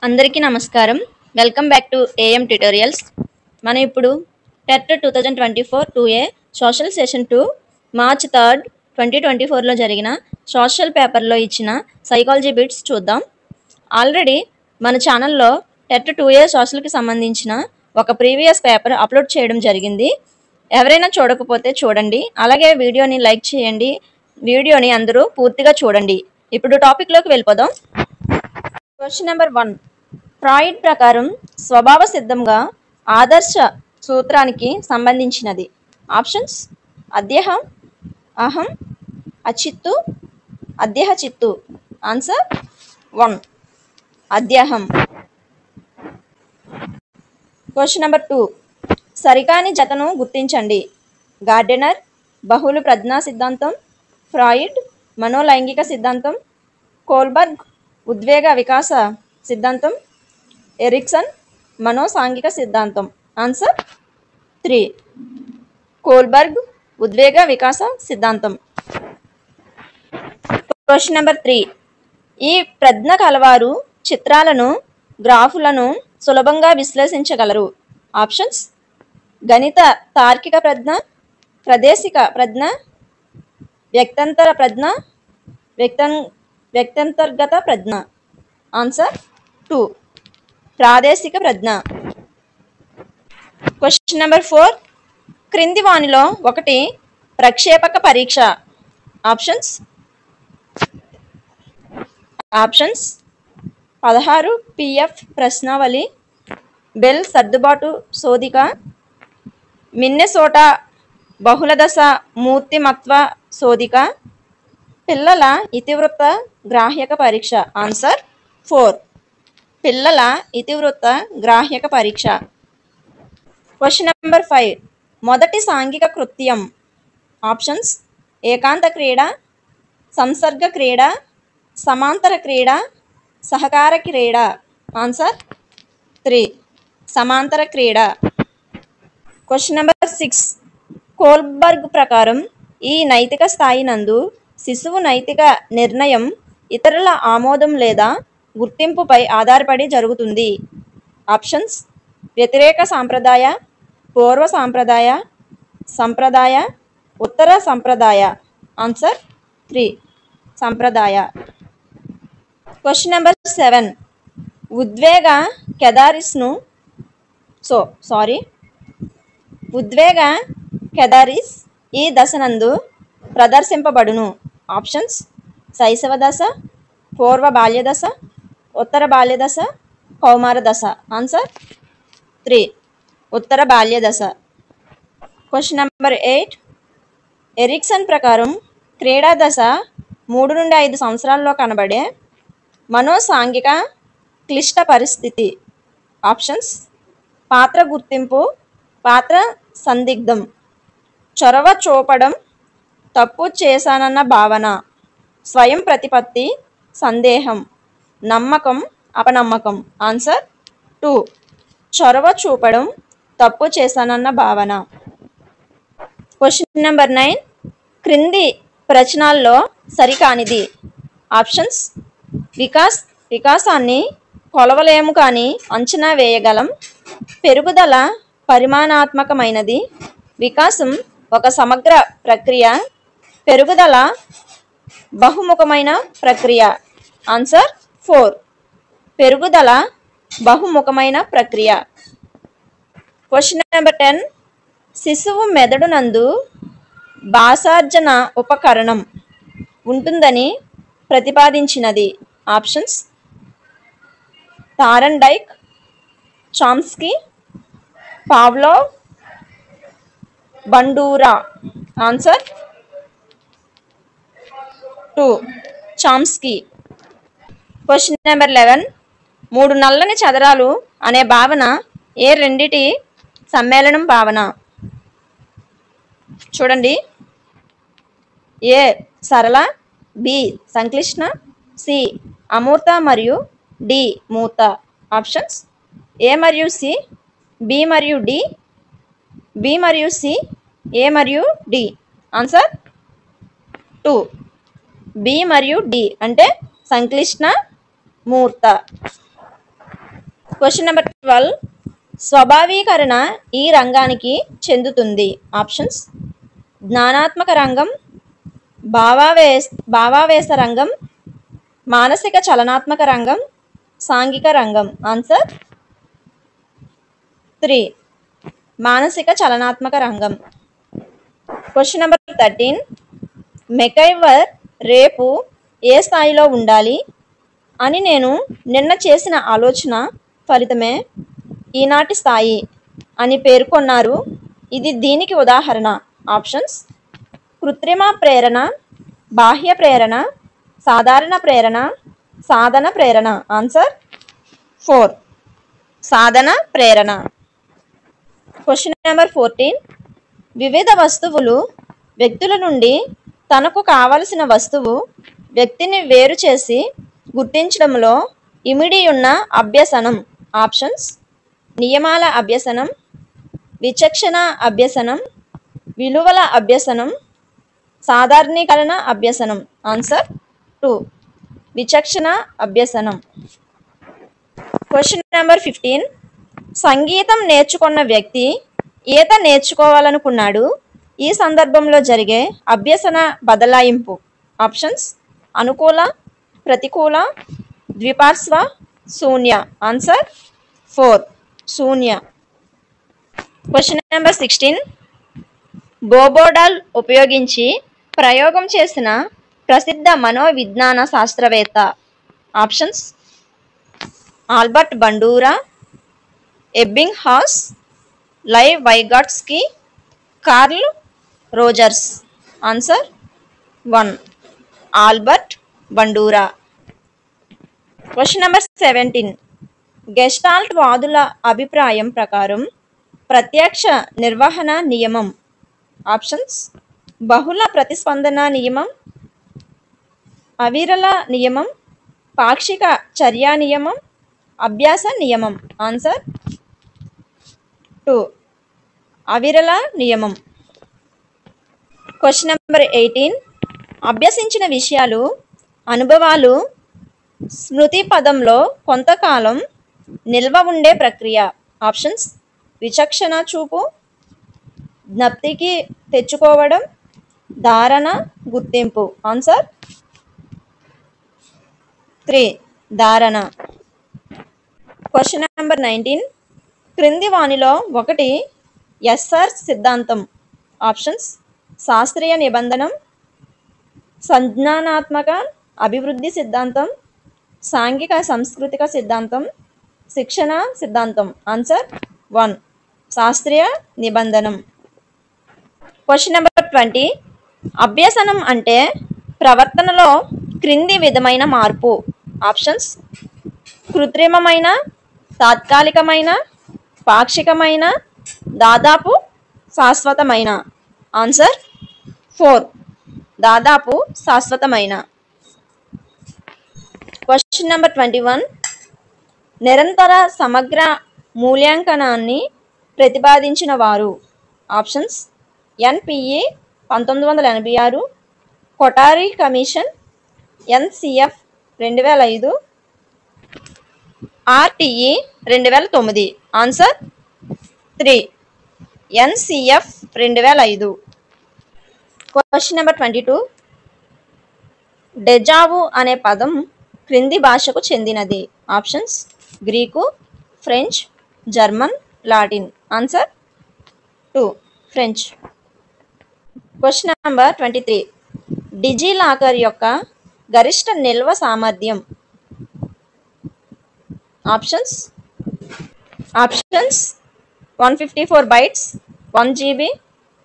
అందరికీ నమస్కారం. Welcome back to AM tutorials. మనం ఇప్పుడు TET 2024 2A social session 2 March 3, 2024లో జరిగిన సోషల్ పేపర్లో ఇచ్చిన సైకాలజీ బిట్స్ చూద్దాం. ఆల్రెడీ మన ఛానల్లో టెట్ 2A సోషల్కి సంబంధించిన ఒక ప్రీవియస్ పేపర్ అప్లోడ్ చేయడం జరిగింది. ఎవరైనా చూడకపోతే చూడండి, అలాగే వీడియోని లైక్ చేయండి, వీడియోని అందరూ పూర్తిగా చూడండి. ఇప్పుడు టాపిక్లోకి వెళ్ళిపోదాం. Question number 1. ఫ్రాయిడ్ ప్రకారం స్వభావ సిద్ధంగా ఆదర్శ సూత్రానికి సంబంధించినది. ఆప్షన్స్: అద్యహం, అహం, అచిత్తు, అద్యహ చిత్తు. ఆన్సర్ 1, అద్యహం. Question number 2. సరికాని జతను గుర్తించండి. గార్డెనర్ బహుళ ప్రజ్ఞా సిద్ధాంతం, ఫ్రాయిడ్ మనోలైంగిక సిద్ధాంతం, కోల్బర్గ్ ఉద్వేగ వికాస సిద్ధాంతం, ఎరిక్సన్ మనోసాంఘిక సిద్ధాంతం. ఆన్సర్ 3, కోల్బర్గ్ ఉద్వేగ వికాస సిద్ధాంతం. Question number 3. ఈ ప్రజ్ఞ కలవారు చిత్రాలను, గ్రాఫులను సులభంగా విశ్లేషించగలరు. ఆప్షన్స్: గణిత తార్కిక ప్రజ్ఞ, ప్రాదేశిక ప్రజ్ఞ, వ్యక్తంతర ప్రజ్ఞ, వ్యక్తంతర్గత ప్రజ్ఞ. ఆన్సర్ 2, ప్రాదేశిక ప్రజ్ఞ. Question number 4. క్రింది వానిలో ఒకటి ప్రక్షేపక పరీక్ష. ఆప్షన్స్: 16 PF ప్రశ్నావళి, బెల్ సర్దుబాటు శోధిక, మిన్నెసోటా బహుళదశ మూర్తిమత్వ శోధిక, పిల్లల ఇతివృత్త గ్రాహ్యక పరీక్ష. ఆన్సర్ 4, పిల్లల ఇతివృత్త గ్రాహ్యక పరీక్ష. Question number 5. మొదటి సాంఘిక కృత్యం. ఆప్షన్స్: ఏకాంత క్రీడ, సంసర్గ క్రీడ, సమాంతర క్రీడ, సహకార క్రీడ. ఆన్సర్ 3, సమాంతర క్రీడ. Question number 6. కోల్బర్గ్ ప్రకారం ఈ నైతిక స్థాయి నందు శిశువు నైతిక నిర్ణయం ఇతరుల ఆమోదం లేదా గుర్తింపుపై ఆధారపడి జరుగుతుంది. ఆప్షన్స్: వ్యతిరేక సాంప్రదాయ, పూర్వ సాంప్రదాయ, సంప్రదాయ, ఉత్తర సంప్రదాయ. ఆన్సర్ 3, సంప్రదాయ. Question number 7. ఉద్వేగ కెదారిస్ ఈ దశనందు ప్రదర్శింపబడును. ఆప్షన్స్: శైశవ దశ, పూర్వ బాల్య దశ, ఉత్తర బాల్య దశ, కౌమార దశ. ఆన్సర్ 3, ఉత్తర బాల్య దశ. Question number 8. ఎరిక్సన్ ప్రకారం క్రీడా దశ 3 నుండి 5 సంవత్సరాల్లో కనబడే మనోసాంఘిక క్లిష్ట పరిస్థితి. ఆప్షన్స్: పాత్ర గుర్తింపు, పాత్ర సందిగ్ధం, చొరవ చూపడం, తప్పు చేశానన్న భావన, స్వయం ప్రతిపత్తి, సందేహం, నమ్మకం, అపనమ్మకం. ఆన్సర్ 2, చొరవ చూపడం, తప్పు చేశానన్న భావన. Question number 9. క్రింది ప్రశ్నల్లో సరికానిది. ఆప్షన్స్: వికాసాన్ని కొలవలేము కానీ అంచనా వేయగలం, పెరుగుదల పరిమాణాత్మకమైనది, వికాసం ఒక సమగ్ర ప్రక్రియ, పెరుగుదల బహుముఖమైన ప్రక్రియ. ఆన్సర్ 4, పెరుగుదల బహుముఖమైన ప్రక్రియ. Question number 10. శిశువు మెదడు నందు భాషార్జన ఉపకరణం ఉంటుందని ప్రతిపాదించినది. Options: Thorndike, Chomsky, Pavlov, Bandura. Answer 2, Chomsky. Question number 11. 3 నల్లని చదరాలు అనే భావన ఏ రెండిటి సమ్మేళనం భావన? చూడండి. ఏ సరళ, బి సంక్లిష్ట, సి అమూర్త మరియు డి మూర్త. ఆప్షన్స్: ఏ మరియు సి, బి మరియు డి, బి మరియు సి, ఏ మరియు డి. ఆన్సర్ 2, బి మరియు డి అంటే సంక్లిష్ట, మూర్త. Question number 12. స్వభావీకరణ ఈ రంగానికి చెందుతుంది. ఆప్షన్స్: జ్ఞానాత్మక రంగం, భావావేశ రంగం, మానసిక చలనాత్మక రంగం, సాంఘిక రంగం. ఆన్సర్ 3. మానసిక చలనాత్మక రంగం. Question number 13. మెకైవర్ రేపు ఏ స్థాయిలో ఉండాలి అని నేను నిన్న చేసిన ఆలోచన ఫలితమే ఈనాటి స్థాయి అని పేర్కొన్నారు. ఇది దీనికి ఉదాహరణ. ఆప్షన్స్: కృత్రిమ ప్రేరణ, బాహ్య ప్రేరణ, సాధారణ ప్రేరణ, సాధన ప్రేరణ. ఆన్సర్ 4. సాధన ప్రేరణ. Question number 14. వివిధ వస్తువులు వ్యక్తుల నుండి తనకు కావలసిన వస్తువు వ్యక్తిని వేరు చేసి గుర్తించడంలో ఇమిడి ఉన్న అభ్యసనం. ఆప్షన్స్: నియమాల అభ్యసనం, విచక్షణ అభ్యసనం, విలువల అభ్యసనం, సాధారణీకరణ అభ్యసనం. ఆన్సర్ 2. విచక్షణ అభ్యసనం. Question number 15. సంగీతం నేర్చుకున్న వ్యక్తి ఈత నేర్చుకోవాలనుకున్నాడు. ఈ సందర్భంలో జరిగే అభ్యసన బదలాయింపు. ఆప్షన్స్: అనుకూల, ప్రతికూల, ద్విపార్శ్వ, శూన్య. ఆన్సర్ 4. శూన్య. Question number 16. బోబోడాల్ ఉపయోగించి ప్రయోగం చేసిన ప్రసిద్ధ మనోవిజ్ఞాన శాస్త్రవేత్త. Options: Albert Bandura, Ebbinghaus, Lev Vygotsky, Carl Rogers. Answer 1. Albert Bandura. Question number 17. Gestalt వాదుల అభిప్రాయం ప్రకారం ప్రత్యక్ష నిర్వహణ నియమం. ఆప్షన్స్: బహుళ ప్రతిస్పందన నియమం, అవిరళ నియమం, పాక్షిక చర్య నియమం, అభ్యాస నియమం. ఆన్సర్ 2. అవిరళ నియమం. Question number 18. అభ్యసించిన విషయాలు, అనుభవాలు స్మృతి పదంలో కొంతకాలం నిల్వ ఉండే ప్రక్రియ. ఆప్షన్స్: విచక్షణ చూపు, జ్ఞప్తికి తెచ్చుకోవడం, ధారణ, గుర్తింపు. ఆన్సర్ 3. ధారణ. Question number 19. క్రింది వానిలో ఒకటి ఎస్ఆర్ సిద్ధాంతం. ఆప్షన్స్: శాస్త్రీయ నిబంధనం, సంజ్ఞానాత్మక అభివృద్ధి సిద్ధాంతం, సాంఘిక సాంస్కృతిక సిద్ధాంతం, శిక్షణ సిద్ధాంతం. ఆన్సర్ 1. శాస్త్రీయ నిబంధనం. Question number 20. అభ్యసనం అంటే ప్రవర్తనలో క్రింది విధమైన మార్పు. ఆప్షన్స్: కృత్రిమమైన, తాత్కాలికమైన, పాక్షికమైన, దాదాపు శాశ్వతమైన. ఆన్సర్ 4. దాదాపు శాశ్వతమైన. Question number 21. నిరంతర సమగ్ర మూల్యాంకనాన్ని ప్రతిపాదించిన వారు. Options: NPE 1986, Kothari commission, NCF 2005, RTE 2009. Answer 3. NCF 2005. Question number 22. Deja vu అనే పదం క్రింది భాషకు చెందినది. Options: Greek, French, German, Latin. Answer 2. French. Question number 23. DigiLocker యొక్క గరిష్ట నిల్వ సామర్థ్యం. Options 154 bytes, 1 GB,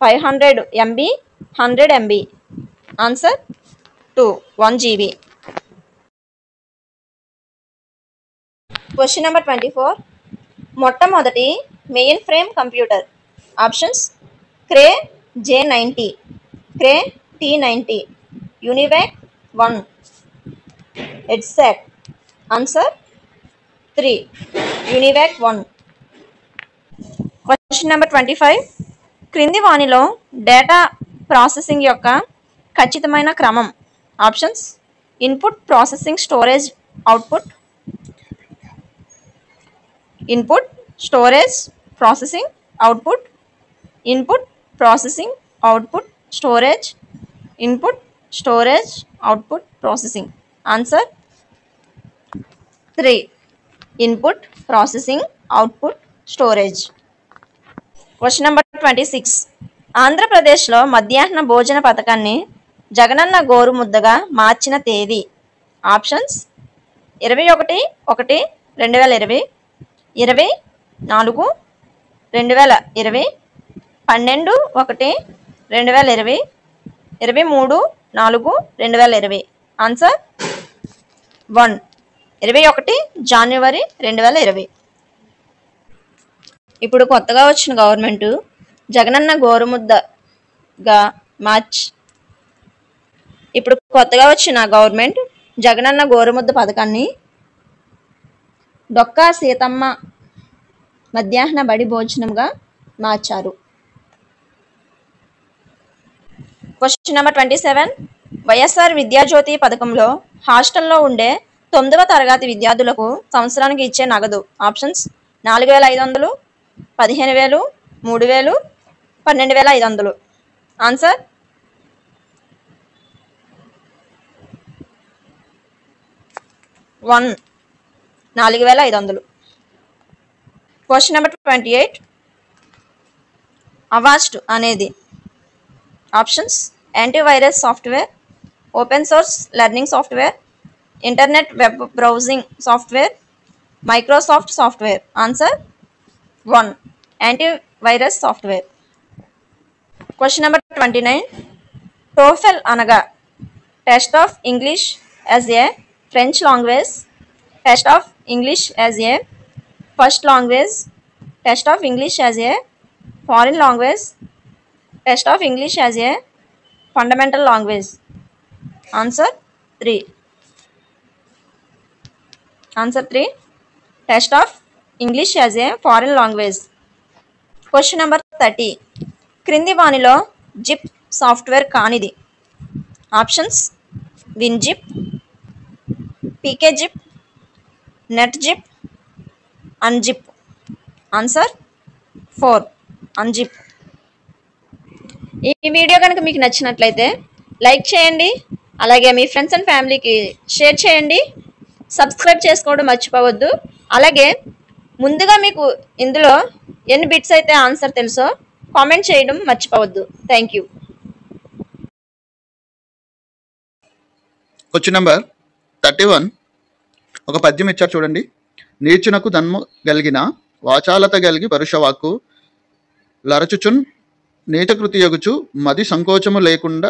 500 MB, 100 MB. Answer 2. 1 GB. Question number 24. మొట్టమొదటి mainframe computer. Options: Cray J90, Cray T90, UNIVAC 1, EDSAC. Answer 3. UNIVAC 1. Question number 25. క్రింది వానిలో data processing యొక్క ఖచ్చితమైన క్రమం. Options: input, processing, storage, output. Input, storage, processing, output, input, processing, output, storage, input, storage, output, processing. Answer 3. Input, processing, output, storage. Question number 26. ఆంధ్రప్రదేశ్లో మధ్యాహ్న భోజన పథకాన్ని జగనన్న గోరుముద్దగా మార్చిన తేదీ. ఆప్షన్స్ 21/1/2020, 24/2020, 12/1/2020, 23/4/2020. ఆన్సర్ 1. 21 జనవరి 2020. ఇప్పుడు కొత్తగా వచ్చిన గవర్నమెంట్ జగనన్న గోరుముద్దగా జగనన్న గోరుముద్ద పథకాన్ని డొక్కా సీతమ్మ మధ్యాహ్న బడి భోజనంగా మార్చారు. Question number 27. వైఎస్ఆర్ విద్యాజ్యోతి పథకంలో హాస్టల్లో ఉండే 9వ తరగతి విద్యార్థులకు సంవత్సరానికి ఇచ్చే నగదు. Options 4,500, 15,000, 3,000, 12,500. Answer 1. 4,500. Question number 28. Avast అనేది. Options antivirus software, open source learning software, internet web browsing software, Microsoft software. Answer 1. Antivirus software. Question number 29. TOEFL అనగా test of English as a French language, test of English as a first language, test of English as a foreign language, test of English as a fundamental language. Answer 3. Answer 3. Test of English as a foreign language. Question number 30. క్రింది వానిలో zip software కానిది. Options WinZip, PK zip, net zip, unzip. Answer 4. Unzip. ఈ video కనుక మీకు నచ్చినట్లయితే like చేయండి, అలాగే మీ ఫ్రెండ్స్ అండ్ ఫ్యామిలీకి షేర్ చేయండి, సబ్స్క్రైబ్ చేసుకోవడం మర్చిపోవద్దు. అలాగే ముందుగా మీకు ఇందులో ఎన్ని బిట్స్ అయితే ఆన్సర్ తెలుసో కామెంట్ చేయడం మర్చిపోవద్దు. Thank you. Question number 31. ఒక పద్యం ఇచ్చారు చూడండి. నీచునకు దన్ము గలిగిన వాచాలత గలిగి పరుషవాక్కు లరచుచున్ నీచకృతి యొగుచు మది సంకోచము లేకుండా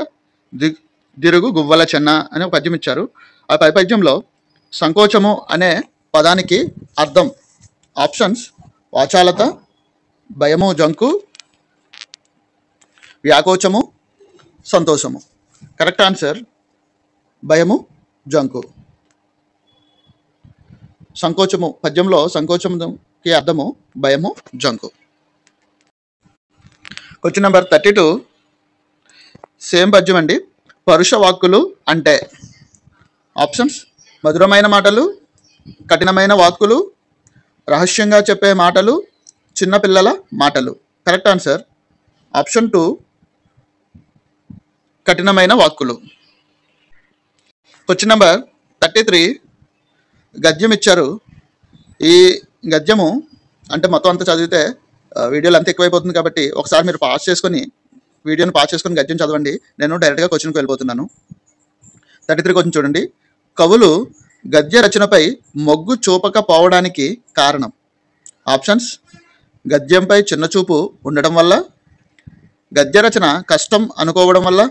దిరుగు గువ్వల చెన్న అనే ఒక పద్యం ఇచ్చారు. ఆ పద్యంలో సంకోచము అనే పదానికి అర్థం. ఆప్షన్స్ వాచాలత, భయము జంకు, వ్యాకోచము, సంతోషము. కరెక్ట్ ఆన్సర్ భయము జంకు. సంకోచము పద్యంలో సంకోచముకి అర్థము భయము జంకు. Question number 32. సేమ్ పద్యం అండి. పరుష వాక్కులు అంటే. ఆప్షన్స్ మధురమైన మాటలు, కఠినమైన వాక్కులు, రహస్యంగా చెప్పే మాటలు, చిన్నపిల్లల మాటలు. Correct answer option 2. కఠినమైన వాక్కులు. Question number 33. గద్యం ఇచ్చారు. ఈ గద్యము అంటే మొత్తం అంతా చదివితే వీడియోలు అంతా ఎక్కువైపోతుంది కాబట్టి ఒకసారి మీరు వీడియోని పాస్ చేసుకొని గద్యం చదవండి. నేను డైరెక్ట్గా క్వశ్చన్కి వెళ్ళిపోతున్నాను. 33 క్వశ్చన్ చూడండి. కవులు గద్య రచనపై మొగ్గు చూపకపోవడానికి కారణం. ఆప్షన్స్ గద్యంపై చిన్నచూపు ఉండడం వల్ల, గద్య రచన కష్టం అనుకోవడం వల్ల,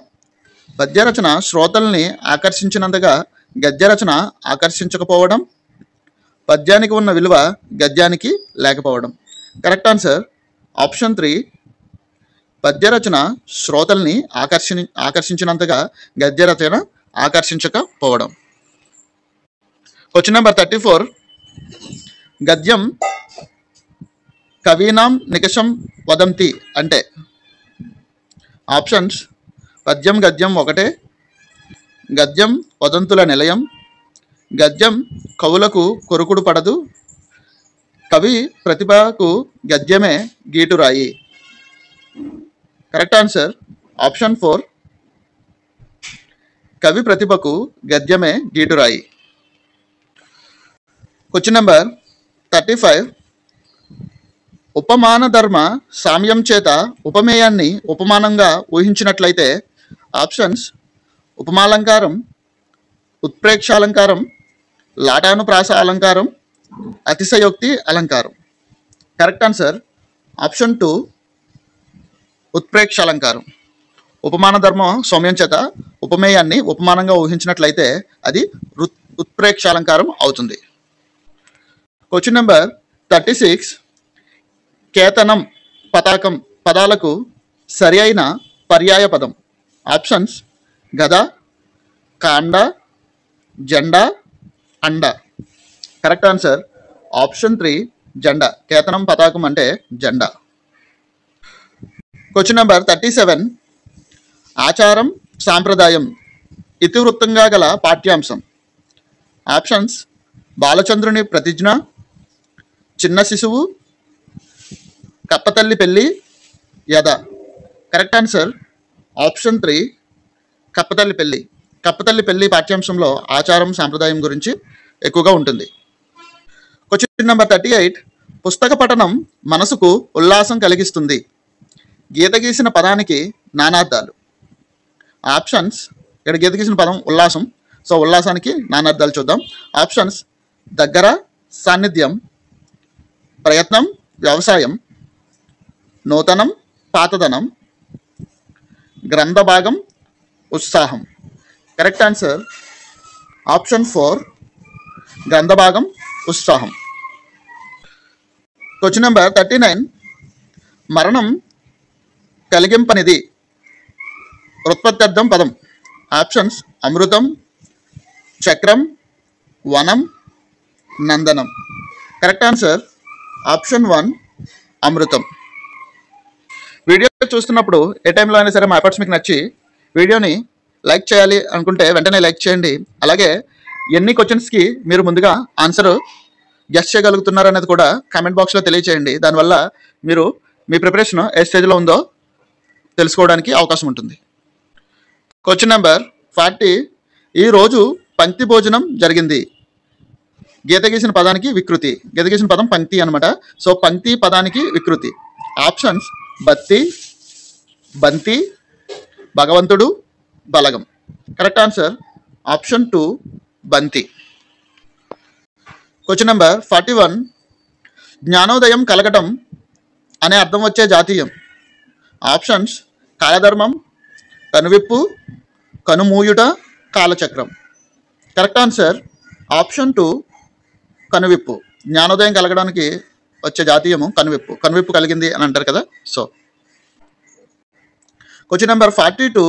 పద్య రచన శ్రోతల్ని ఆకర్షించినంతగా గద్య రచన ఆకర్షించకపోవడం, పద్యానికి ఉన్న విలువ గద్యానికి లేకపోవడం. Correct answer option 3. పద్య రచన శ్రోతల్ని ఆకర్షించినంతగా గద్య రచన ఆకర్షించకపోవడం. Question number 34. గద్యం కవీనాం నికషం వదంతి అంటే. ఆప్షన్స్ పద్యం గద్యం ఒకటే, గద్యం వదంతుల నిలయం, గద్యం కవులకు కొరుకుడు పడదు, కవి ప్రతిభకు గద్యమే గీటురాయి. కరెక్ట్ ఆన్సర్ ఆప్షన్ 4, కవి ప్రతిభకు గద్యమే గీటురాయి. Question number 35. ఉపమాన ధర్మ సామ్యం చేత ఉపమేయాన్ని ఉపమానంగా ఊహించినట్లయితే ఆప్షన్స్ ఉపమాలంకారం, ఉత్ప్రేక్షాలంకారం, లాటానుప్రాస అలంకారం, అతిశయోక్తి అలంకారం. Correct answer option 2, ఉత్ప్రేక్షాలంకారం. ఉపమాన ధర్మం సౌమ్యం చేత ఉపమేయాన్ని ఉపమానంగా ఊహించినట్లయితే అది ఉత్ప్రేక్షాలంకారం అవుతుంది. Question number 36. కేతనం, పతాకం పదాలకు సరి అయిన పర్యాయ పదం. ఆప్షన్స్ గద, కాండ, జెండా, అండ. కరెక్ట్ ఆన్సర్ ఆప్షన్ 3, జెండా. కేతనం పతాకం అంటే జెండా. Question number 37. ఆచారం, సాంప్రదాయం ఇతివృత్తంగా గల పాఠ్యాంశం. ఆప్షన్స్ బాలచంద్రుని ప్రతిజ్ఞ, చిన్న శిశువు, కప్పతల్లి పెళ్ళి, యద. కరెక్ట్ ఆన్సర్ ఆప్షన్ 3, కప్పతల్లి పెళ్ళి. కప్పతల్లి పెళ్ళి పాఠ్యాంశంలో ఆచారం సాంప్రదాయం గురించి ఎక్కువగా ఉంటుంది. Question number 38. పుస్తక పఠనం మనసుకు ఉల్లాసం కలిగిస్తుంది. గీత గీసిన పదానికి నానార్థాలు. ఆప్షన్స్ ఇక్కడ గీత గీసిన పదం ఉల్లాసం, సో ఉల్లాసానికి నానార్థాలు చూద్దాం. ఆప్షన్స్ దగ్గర, సాన్నిధ్యం, ప్రయత్నం, వ్యవసాయం, నూతనం, పాతదనం, గ్రంథ భాగం, ఉత్సాహం. కరెక్ట్ ఆన్సర్ ఆప్షన్ 4, గ్రంథ భాగం, ఉత్సాహం. Question number 39. మరణం కలిగింపనిది ఉత్పత్త్యర్థం పదం. ఆప్షన్స్ అమృతం, చక్రం, వనం, నందనం. కరెక్ట్ ఆన్సర్ ఆప్షన్ 1, అమృతం. వీడియో చూస్తున్నప్పుడు ఏ టైంలో అయినా సరే మా ఎఫర్ట్స్ మీకు నచ్చి వీడియోని లైక్ చేయాలి అనుకుంటే వెంటనే లైక్ చేయండి. అలాగే ఎన్ని క్వశ్చన్స్కి మీరు ముందుగా ఆన్సర్ గెస్ చేయగలుగుతున్నారు అనేది కూడా కామెంట్ బాక్స్లో తెలియచేయండి. దానివల్ల మీరు మీ ప్రిపరేషన్ ఏ స్టేజ్లో ఉందో తెలుసుకోవడానికి అవకాశం ఉంటుంది. Question number 40. ఈరోజు పంక్తి భోజనం జరిగింది. గీత గీసిన పదానికి వికృతి. గీత గీసిన పదం పంక్తి అనమాట. సో పంక్తి పదానికి వికృతి. ఆప్షన్స్ బత్తి, బంతి, భగవంతుడు, బలగం. కరెక్ట్ ఆన్సర్ ఆప్షన్ 2, బంతి. Question number 41. జ్ఞానోదయం కలగటం అనే అర్థం వచ్చే జాతీయం. ఆప్షన్స్ కాలధర్మం, కనువిప్పు, కనుమూయుట, కాలచక్రం. కరెక్ట్ ఆన్సర్ ఆప్షన్ 2, కనువిప్పు. జ్ఞానోదయం కలగడానికి వచ్చే జాతీయము కనువిప్పు. కనువిప్పు కలిగింది అని అంటారు కదా, so. Question number 42.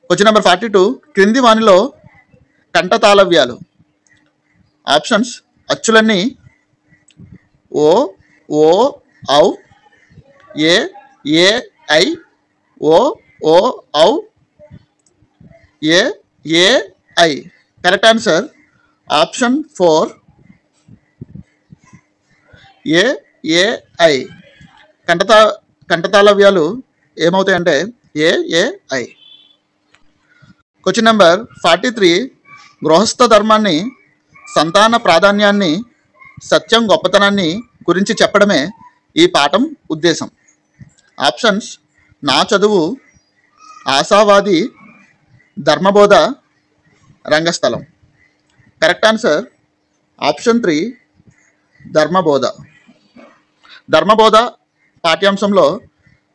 Question number 42. క్రింది వానిలో కంఠతాళవ్యాలు. ఆప్షన్స్ అచ్చులన్నీ ఓ, ఓ, ఔ, ఏ, ఐ, ఓ, ఔ, ఏ, ఐ. కరెక్ట్ ఆన్సర్ ఆప్షన్ 4, ఏ, ఐ. కంఠతాళవ్యాలు ఏమవుతాయంటే ఏ, ఐ. Question number 43. గృహస్థ ధర్మాన్ని, సంతాన ప్రాధాన్యాన్ని, సత్యం గొప్పతనాన్ని గురించి చెప్పడమే ఈ పాఠం ఉద్దేశం. ఆప్షన్స్ నా చదువు, ఆశావాది, ధర్మబోధ, రంగస్థలం. కరెక్ట్ ఆన్సర్ ఆప్షన్ 3, ధర్మబోధ. ధర్మబోధ పాఠ్యాంశంలో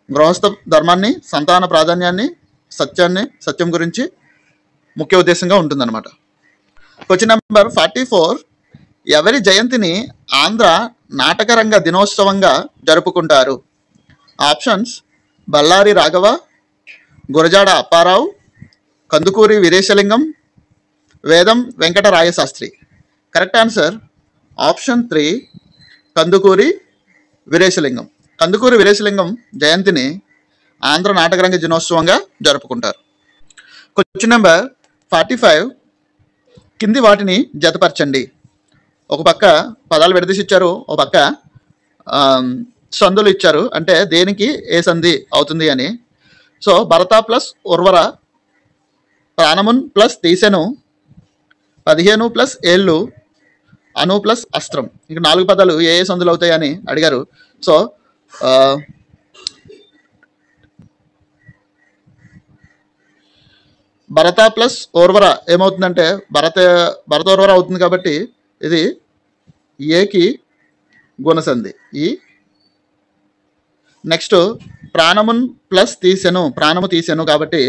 గృహస్థ ధర్మాన్ని, సంతాన ప్రాధాన్యాన్ని, సత్యం గురించి ముఖ్య ఉద్దేశంగా ఉంటుందన్నమాట. Question number 44. ఎవరి జయంతిని ఆంధ్ర నాటకరంగ దినోత్సవంగా జరుపుకుంటారు? Options Ballari Raghava, Gurajada Apparao, Kandukuri Veeresalingam, Vedam Venkatarayasastri. Correct answer option 3, Kandukuri Veeresalingam. Kandukuri Veeresalingam జయంతిని ఆంధ్ర నాటకరంగ దినోత్సవంగా జరుపుకుంటారు. Question number 45. కింది వాటిని జతపరచండి. ఒక పక్క పదాలు విడదీసి ఇచ్చారు, ఒక పక్క సందులు ఇచ్చారు, అంటే దేనికి ఏ సంధి అవుతుంది అని. సో భరత ప్లస్ ఉర్వర, ప్రాణమున్ ప్లస్ తీసెను, 15 ప్లస్ ఏళ్ళు, అను ప్లస్ అస్త్రం. ఇక 4 పదాలు ఏ ఏ సందులు అవుతాయని అడిగారు. సో భరత ప్లస్ ఓర్వర ఏమవుతుందంటే భరతోర్వర అవుతుంది కాబట్టి ఇది ఏకి గుణసంధి. ఈ నెక్స్ట్ ప్రాణమున్ ప్లస్ తీసెను, ప్రాణము తీసెను కాబట్టి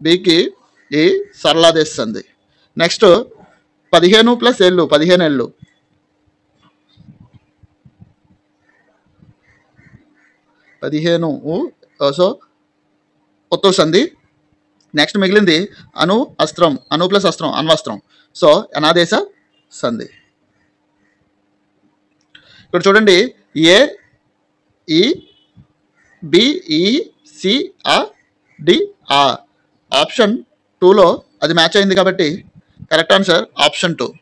బికి ఈ సరళాదేశ సంధి. నెక్స్ట్ 15 ప్లస్ ఏళ్ళు, 15 ఏళ్ళు, సో ఉత్తవ సంధి. నెక్స్ట్ మిగిలింది అను అస్త్రం, అను ప్లస్ అస్త్రం అన్వస్త్రం, సో అనాదేశ సంధి. ఇక్కడ చూడండి, ఏ ఈ బి ఈ సి ఆ డి ఆ, ఆప్షన్ 2లో అది మ్యాచ్ అయింది కాబట్టి correct answer option 2.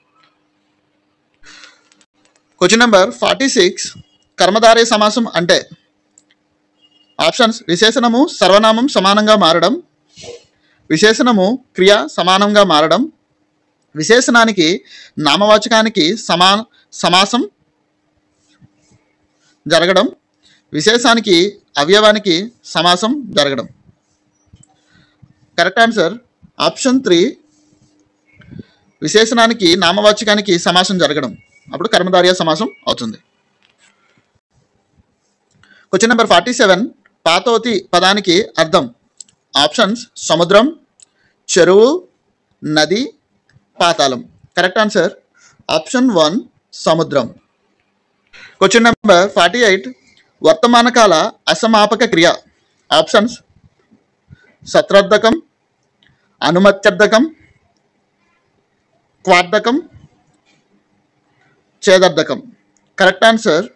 Question number 46, కర్మధారయ సమాసం అంటే ఆప్షన్స్ విశేషణము సర్వనామం సమానంగా మారడం, విశేషణము క్రియ సమానంగా మారడం, విశేషణానికి నామవాచకానికి సమాసం జరగడం, విశేషానికి అవయవానికి సమాసం జరగడం. కరెక్ట్ ఆన్సర్ ఆప్షన్ 3, విశేషణానికి నామవాచకానికి సమాసం జరగడం, అప్పుడు కర్మధారయ సమాసం అవుతుంది. క్వశ్చన్ నెంబర్ 47, పాతోతి పదానికి అర్థం ఆప్షన్స్ సముద్రం, చెరువు, నది, పాతాళం. కరెక్ట్ ఆన్సర్ ఆప్షన్ 1 సముద్రం. క్వశ్చన్ నెంబర్ 48, వర్తమాన కాల అసమాపక క్రియ ఆప్షన్స్ సత్రార్థకం, అనుమత్యర్థకం, క్వార్థకం, ఛేదార్థకం. కరెక్ట్ ఆన్సర్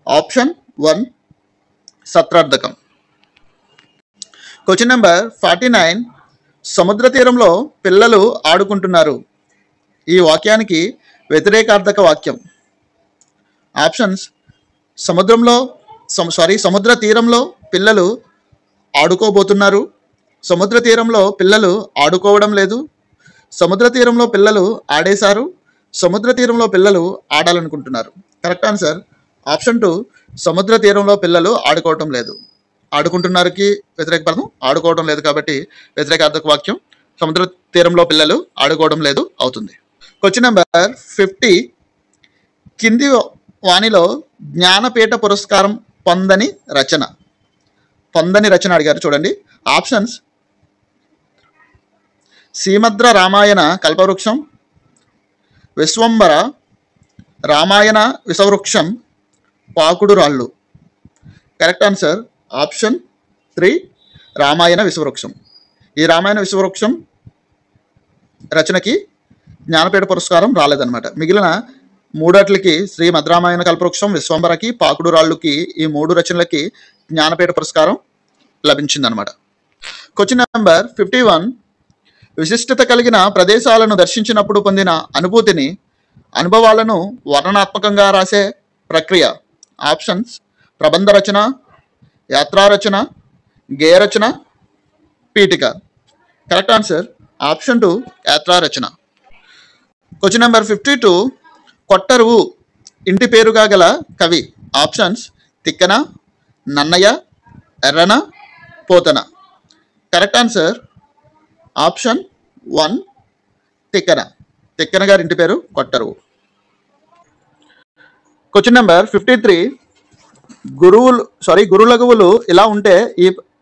ఆప్షన్ 1 సత్రార్థకం. క్వశ్చన్ నెంబర్ 49, సముద్ర తీరంలో పిల్లలు ఆడుకుంటున్నారు. ఈ వాక్యానికి వ్యతిరేకార్థక వాక్యం ఆప్షన్స్ సముద్ర తీరంలో పిల్లలు ఆడుకోబోతున్నారు, సముద్ర తీరంలో పిల్లలు ఆడుకోవడం లేదు, సముద్ర తీరంలో పిల్లలు ఆడేశారు, సముద్ర తీరంలో పిల్లలు ఆడాలనుకుంటున్నారు. కరెక్ట్ ఆన్సర్ ఆప్షన్ 2 సముద్ర తీరంలో పిల్లలు ఆడుకోవటం లేదు. ఆడుకుంటున్నారుకి వ్యతిరేక పదం ఆడుకోవడం లేదు కాబట్టి వ్యతిరేకార్థక వాక్యం సముద్ర తీరంలో పిల్లలు ఆడుకోవడం లేదు అవుతుంది. క్వశ్చన్ నెంబర్ 50, కింది వాణిలో జ్ఞానపీఠ పురస్కారం పొందని రచన అడిగారు. చూడండి, ఆప్షన్స్ శ్రీమద్ర రామాయణ కల్పవృక్షం, Vishwambhara Ramayana Vishavruksham, Pakudu Rallu. Correct answer option 3 Ramayana Vishavruksham. ఈ రామాయణ విషవృక్షం రచనకి జ్ఞానపీఠ పురస్కారం రాలేదన్నమాట. మిగిలిన 3 శ్రీ మద్రామాయణ కల్పవృక్షం, విశ్వంబరకి, పాకుడు రాళ్ళుకి, ఈ 3 రచనలకి జ్ఞానపీఠ పురస్కారం లభించిందనమాట. క్వశ్చన్ నెంబర్ 51, విశిష్టత కలిగిన ప్రదేశాలను దర్శించినప్పుడు పొందిన అనుభవాలను వర్ణనాత్మకంగా రాసే ప్రక్రియ ఆప్షన్స్ ప్రబంధ రచన, యాత్రారచన, గేయరచన, పీఠిక. కరెక్ట్ ఆన్సర్ ఆప్షన్ 2 యాత్రారచన. క్వశ్చన్ నెంబర్ 52, కొట్టరువు ఇంటి పేరుగా గల కవి options Tikkana, Nannaya, Errana, Pothana. Correct answer option 1 Tikkana గారి ఇంటి పేరు కొట్టరువు. క్వశ్చన్ నెంబర్ 53, గురులఘువులు ఇలా ఉంటే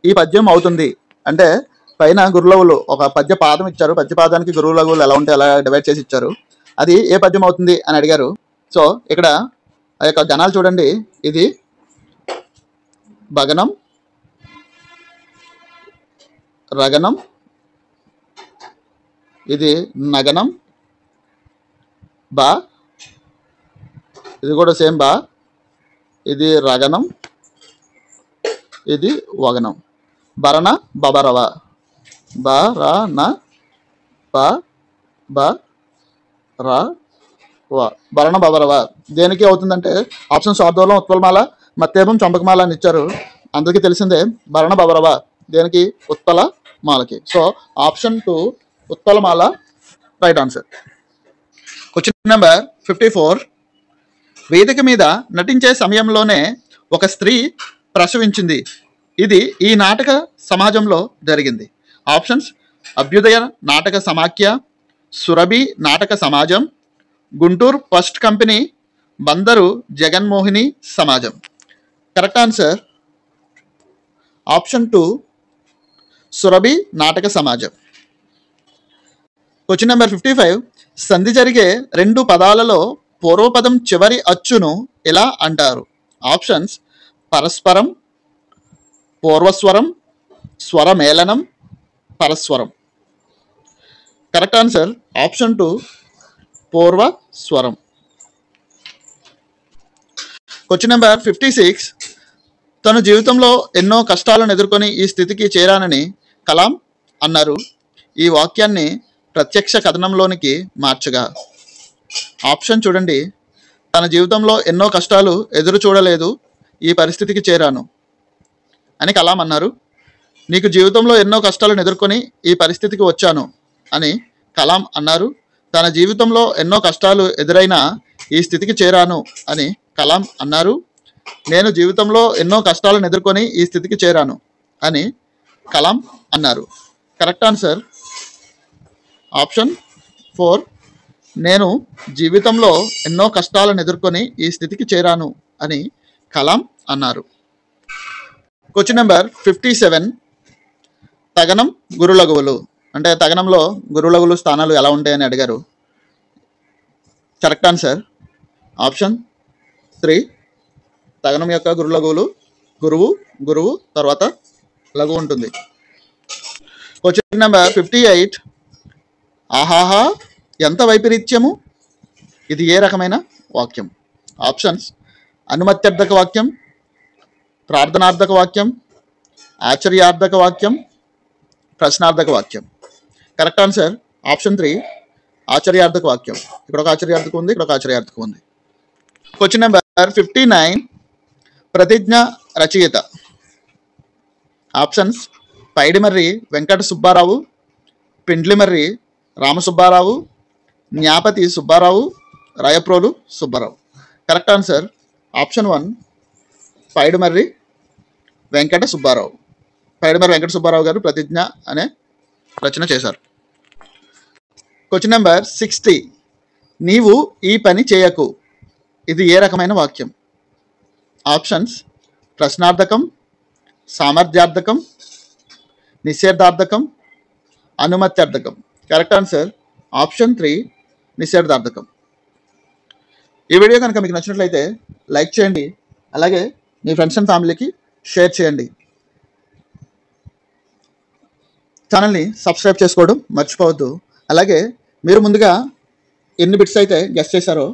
ఈ పద్యం అవుతుంది. అంటే పైన గురులఘువులు ఒక పద్య పాదం ఇచ్చారు, పద్యపాదానికి గురులఘువులు ఎలా ఉంటే అలా డివైడ్ చేసి ఇచ్చారు. అది ఏ పద్యం అవుతుంది అని అడిగారు. సో ఇక్కడ ఆ యొక్క గణాలు చూడండి, ఇది భగనం, రగనం, ఇది నగనం, బా, ఇది కూడా సేమ్ బా, ఇది రగనం, ఇది వగనం. భరణ బబరవ. బరణ బ బ ర వ. భరణ బబరవ దేనికి అవుతుందంటే ఆప్షన్స్ ఆర్దోళం ఉత్పలమాల మత్తేపం చంపకమాల అని ఇచ్చారు. అందరికీ తెలిసిందే భరణ బబరవ దేనికి ఉత్పల మాలకి. సో ఆప్షన్ 2 ఉత్పలమాల రైట్ ఆన్సర్. Question number 54. వేదిక మీద నటించే సమయంలోనే ఒక స్త్రీ ప్రసవించింది. ఇది ఈ నాటక సమాజంలో జరిగింది. ఆప్షన్స్ అభ్యుదయ నాటక సమాఖ్య, సురభి నాటక సమాజం, గుంటూరు ఫస్ట్ కంపెనీ, బందరు జగన్మోహిని సమాజం. కరెక్ట్ ఆన్సర్ ఆప్షన్ 2 సురభి నాటక సమాజం. Question number 55. సంధి జరిగే రెండు పదాలలో పూర్వపదం చివరి అచ్చును ఎలా అంటారు? ఆప్షన్స్ పరస్పరం, పూర్వస్వరం, స్వరమేళనం, పరస్వరం. కరెక్ట్ ఆన్సర్ ఆప్షన్ 2 పూర్వస్వరం. Question number 56. తన జీవితంలో ఎన్నో కష్టాలను ఎదుర్కొని ఈ స్థితికి చేరానని కలాం అన్నారు. ఈ వాక్యాన్ని ప్రత్యక్ష కథనంలోనికి మార్చగా. ఆప్షన్ చూడండి. తన జీవితంలో ఎన్నో కష్టాలు ఎదురు చూడలేదు, ఈ పరిస్థితికి చేరాను అని కలాం అన్నారు. నీకు జీవితంలో ఎన్నో కష్టాలను ఎదుర్కొని ఈ పరిస్థితికి వచ్చాను అని కలాం అన్నారు. తన జీవితంలో ఎన్నో కష్టాలు ఎదురైనా ఈ స్థితికి చేరాను అని కలాం అన్నారు. నేను జీవితంలో ఎన్నో కష్టాలను ఎదుర్కొని ఈ స్థితికి చేరాను అని కలాం అన్నారు. కరెక్ట్ ఆన్సర్ ఆప్షన్ 4 నేను జీవితంలో ఎన్నో కష్టాలను ఎదుర్కొని ఈ స్థితికి చేరాను అని కలాం అన్నారు. Question number 57. తగనం గురులగువులు అంటే తగనంలో గురులగులు స్థానాలు ఎలా ఉంటాయని అడిగారు. కరెక్ట్ ఆన్సర్ ఆప్షన్ 3 తగనం యొక్క గురులగువులు గురువు, గురువు తర్వాత లఘు ఉంటుంది. Question number 58. ఆహాహా ఎంత వైపరీత్యము, ఇది ఏ రకమైన వాక్యం? ఆప్షన్స్ అనుమత్యర్థక వాక్యం, ప్రార్థనార్థక వాక్యం, ఆచర్యార్థక వాక్యం, ప్రశ్నార్థక వాక్యం. కరెక్ట్ ఆన్సర్ ఆప్షన్ 3 ఆచర్యార్థక వాక్యం. ఇక్కడ ఒక ఆచర్యార్థకం ఉంది, ఇక్కడ ఒక ఆచర్యార్థకం ఉంది. Question number 59. ప్రతిజ్ఞ రచయిత. Options Paidimarri Venkata Subbarao, Pindimarri Ramasubbarao, Gnapathi Subbarao, Rayaprolu Subbarao. Correct answer option 1 Paidimarri Venkata Subbarao. Paidimarri Venkata Subbarao గారు ప్రతిజ్ఞ అనే రచన చేశారు. Question number 60. నీవు ఈ పని చేయకు, ఇది ఏ రకమైన వాక్యం? ఆప్షన్స్ ప్రశ్నార్థకం, సామర్థ్యార్థకం, నిషేధార్థకం, అనుమత్యార్థకం. కరెక్ట్ ఆన్సర్ ఆప్షన్ 3 నిషేధార్థకం. ఈ వీడియో కనుక మీకు నచ్చినట్లయితే లైక్ చేయండి, అలాగే మీ ఫ్రెండ్స్ అండ్ ఫ్యామిలీకి షేర్ చేయండి. ఛానల్ని సబ్స్క్రైబ్ చేసుకోవడం మర్చిపోవద్దు. అలాగే మీరు ముందుగా ఎన్ని బిట్స్ అయితే గెస్ చేశారో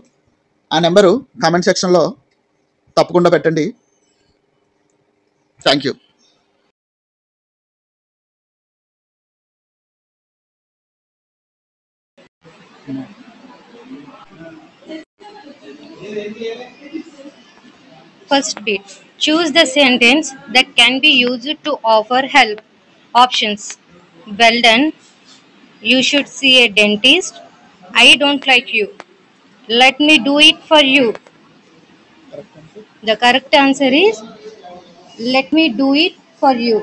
ఆ నెంబరు కామెంట్ సెక్షన్లో తప్పకుండా పెట్టండి. Thank you. First bit. Choose the sentence that can be used to offer help. Options. Well done. You should see a dentist. I don't like you. Let me do it for you. The correct answer is let me do it for you.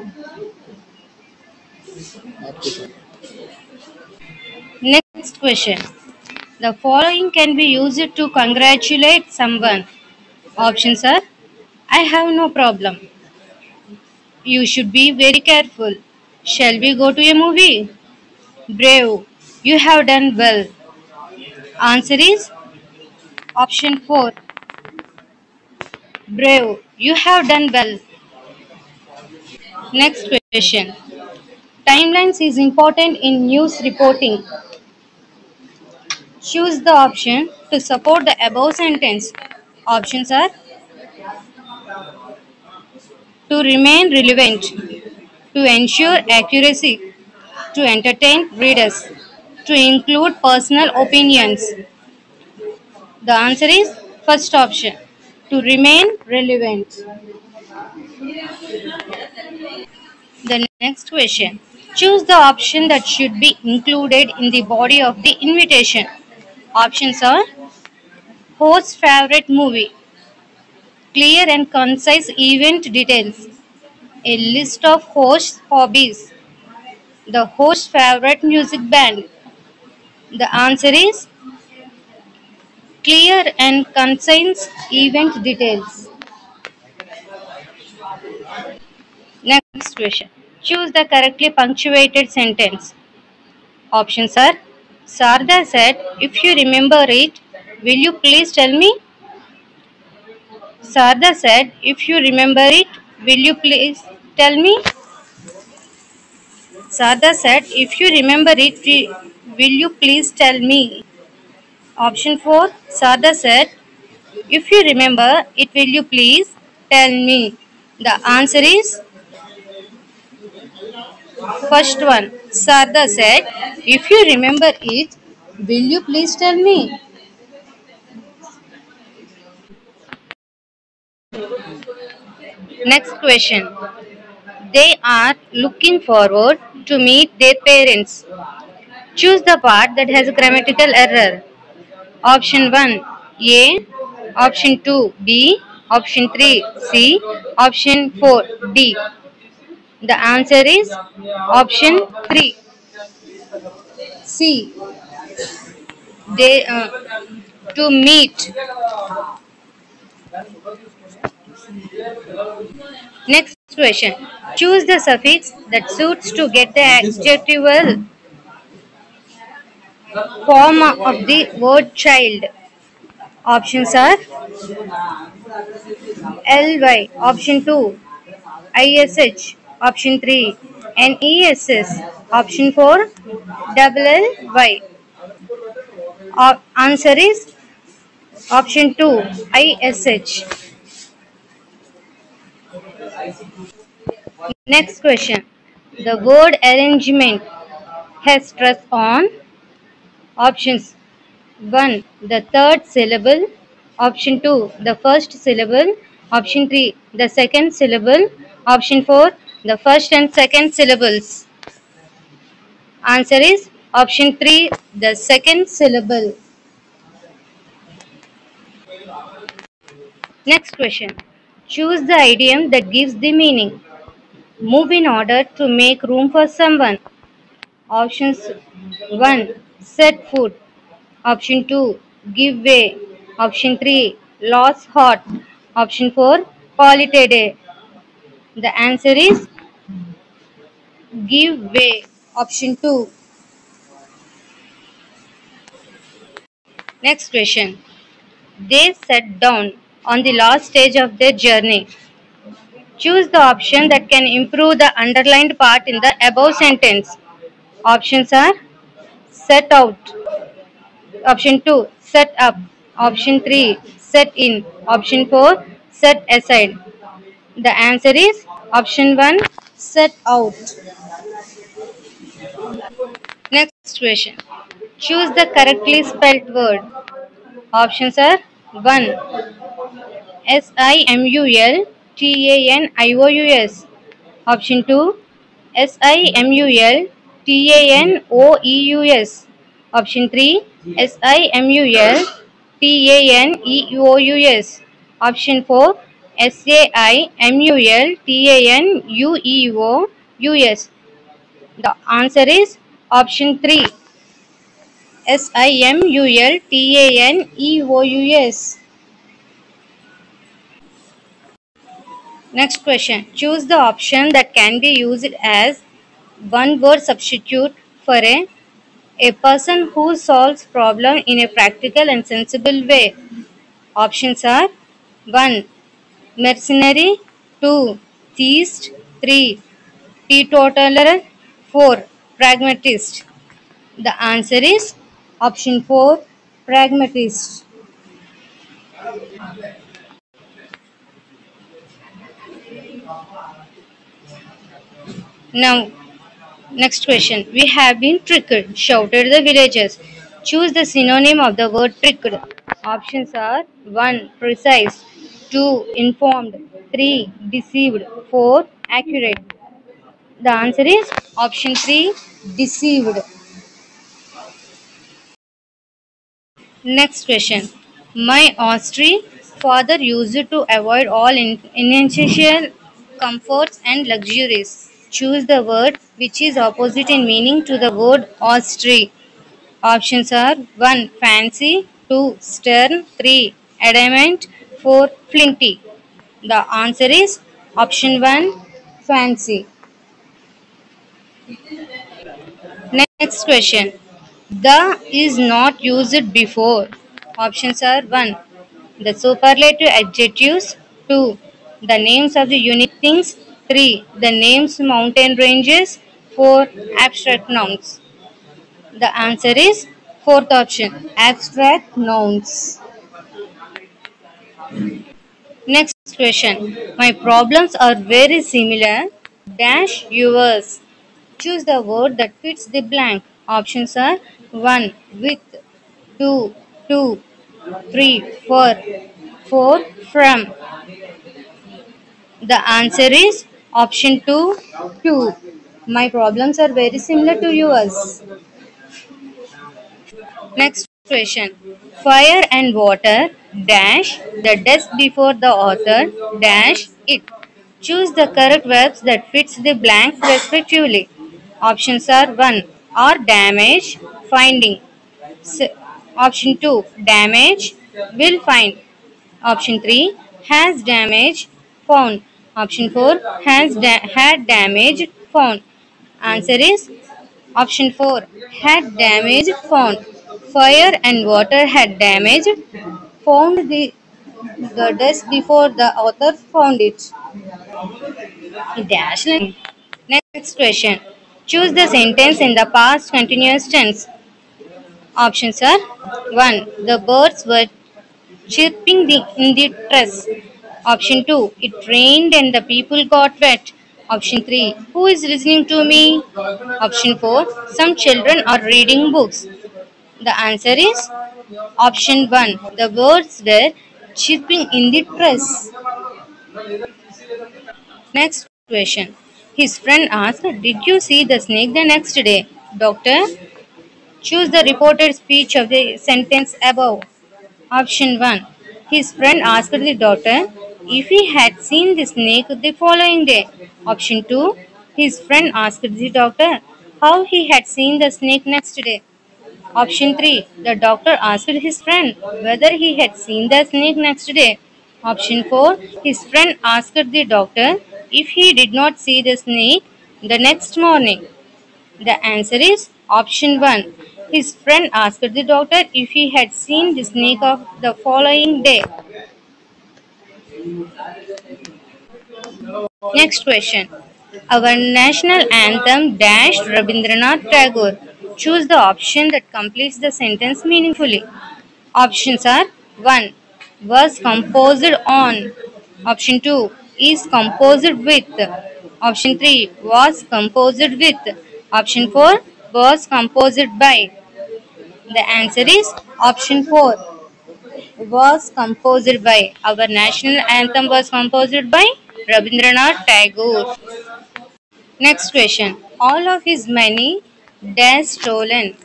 Next question. The following can be used to congratulate someone. Options are I have no problem. You should be very careful. Shall we go to a movie? Brave. You have done well. Answer is option 4. Brave. You have done well. Next question. Timelines is important in news reporting. Choose the option to support the above sentence. Options are to remain relevant, to ensure accuracy, to entertain readers, to include personal opinions. The answer is first option, to remain relevant. The next question. Choose the option that should be included in the body of the invitation. Options are host favorite movie, clear and concise event details, a list of host hobbies, the host favorite music band. The answer is clear and concise event details. Next question. Choose the correctly punctuated sentence. Options are Sarda said, if you remember it, will you please tell me? Sarda said, if you remember it, will you please tell me? Sarda said, if you remember it, will you please tell me? Option 4. Sarda said, if you remember it, will you please tell me? The answer is first one. Sarda said, if you remember it, will you please tell me? Next question. They are looking forward to meet their parents. Choose the part that has a grammatical error. Option 1 A, option 2 B, option 3 C, option 4 D. The answer is option 3 C. They to meet. Next question. Choose the suffix that suits to get the adjectival form of the word child. Options are ly, option 2 ish, option 3 ness, option 4 lly. Answer is option 2 ish. Next question. The word arrangement has stress on options 1. The third syllable. Option 2. The first syllable. Option 3. The second syllable. Option 4. The first and second syllables. Answer is option 3. The second syllable. Next question. Choose the idiom that gives the meaning. Move in order to make room for someone. Options 1. Set foot. Option 2. Give way. Option 3. Lost hot. Option 4. Call it a day. The answer is give way. Option 2. Next question. They sat down on the last stage of their journey. Choose the option that can improve the underlined part in the above sentence. Options are set out. Option 2, set up. Option 3, set in. Option 4, set aside. The answer is option 1, set out. Next question. Choose the correctly spelled word. Options are 1. SIMULTANIOUS. Option 2. SIMULTANOEUS. Option 3. SIMULTANEOUS. Option 4. SIMULTANUEOUS. The answer is option 3. SIMULTANEOUS. Next question. Choose the option that can be used as one word substitute for a person who solves problem in a practical and sensible way. Options are 1. Mercenary, 2. Theist, 3. Teetotaler, 4. Pragmatist. The answer is option 4. Pragmatist. Now, next question. We have been tricked, shouted the villagers. Choose the synonym of the word tricked. Options are 1. Precise, 2. Informed, 3. Deceived, 4. Accurate. The answer is option 3. Deceived. Next question. My Austrian father used to avoid all inessential comforts and luxuries. Choose the word which is opposite in meaning to the word Austri. Options are 1. Fancy, 2. Stern, 3. Adamant, 4. Flinty. The answer is option 1. Fancy. Next question. The is not used before. Options are 1. The superlative adjectives, 2. The names of the unique things, 3. The names mountain ranges, 4. Abstract nouns. The answer is fourth option, abstract nouns. Next question. My problems are very similar. Dash yours. Choose the word that fits the blank. Options are 1. With, 2. To, 3. For, 4. From. The answer is option 2. To. My problems are very similar to yours. Next question. Fire and water dash the desk before the author dash it. Choose the correct verbs that fits the blanks respectively. Options are 1. Are damage, finding. S- Option 2. Damage, will find. Option 3. Has damage, found. Option 4. Had damage, found. Answer is option 4. Had damage, found. Fire and water had damage, found the desk before the author found it. Dash line. Next question. Choose the sentence in the past continuous tense. Options are 1. The birds were chirping in the tress. Option 2. It rained and the people got wet. Option 3. Who is listening to me? Option 4. Some children are reading books. The answer is option 1. The birds were chirping in the tress. Next question. His friend asked, did you see the snake the next day? Doctor, choose the reported speech of the sentence above. Option 1. His friend asked the doctor if he had seen the snake the following day. Option 2. His friend asked the doctor how he had seen the snake next day. Option 3. The doctor asked his friend whether he had seen the snake next day. Option 4. His friend asked the doctor if he did not see the snake the next morning. The answer is option 1. His friend asked the doctor if he had seen the snake of the following day. Next question. Our national anthem dashed Rabindranath Tagore. Choose the option that completes the sentence meaningfully. Options are 1. Was composed on. Option 2. Is composed with. Option 3. Was composed with. Option 4. Was composed by. The answer is option 4. Was composed by. Our national anthem was composed by Rabindranath Tagore. Next question. All of his money dash stolen.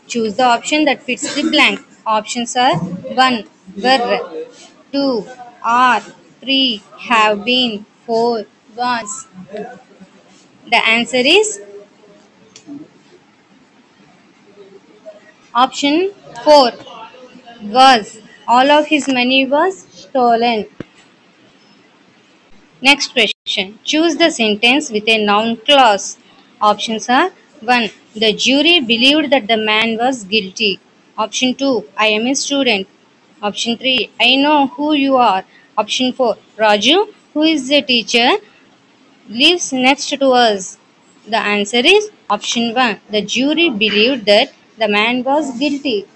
Choose the option that fits the blank. Options are 1. Were, 2. Are, 3. Have been, 4. Was. The answer is option 4. Was. All of his money was stolen. Next question. Choose the sentence with a noun clause. Options are 1. The jury believed that the man was guilty. Option 2. I am a student. Option 3. I know who you are. Option 4. Raju, who is a teacher, lives next to us. The answer is option 1. The jury believed that the man was guilty.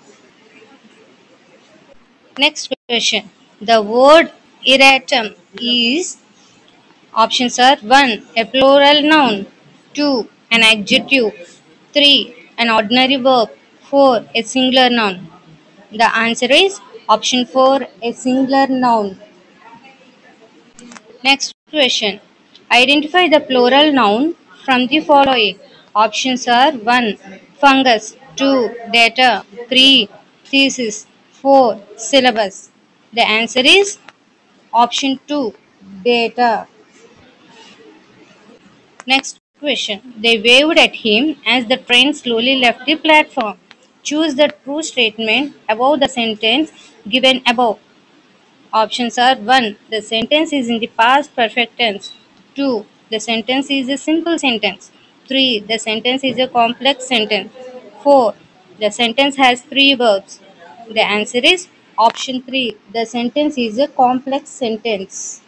Next question. The word erratum is Options are 1. A plural noun, 2. An adjective, 3. An ordinary verb, 4. A singular noun. The answer is option 4. A singular noun. Next question. Identify the plural noun from the following. Options are 1. Fungus, 2. Data, 3. Thesis, 4. Syllabus. The answer is option 2. Data. Next question. They waved at him as the train slowly left the platform. Choose the true statement above the sentence given above. Options are 1. The sentence is in the past perfect tense. 2. The sentence is a simple sentence. 3. The sentence is a complex sentence. 4. The sentence has 3 verbs. The answer is option 3. The sentence is a complex sentence.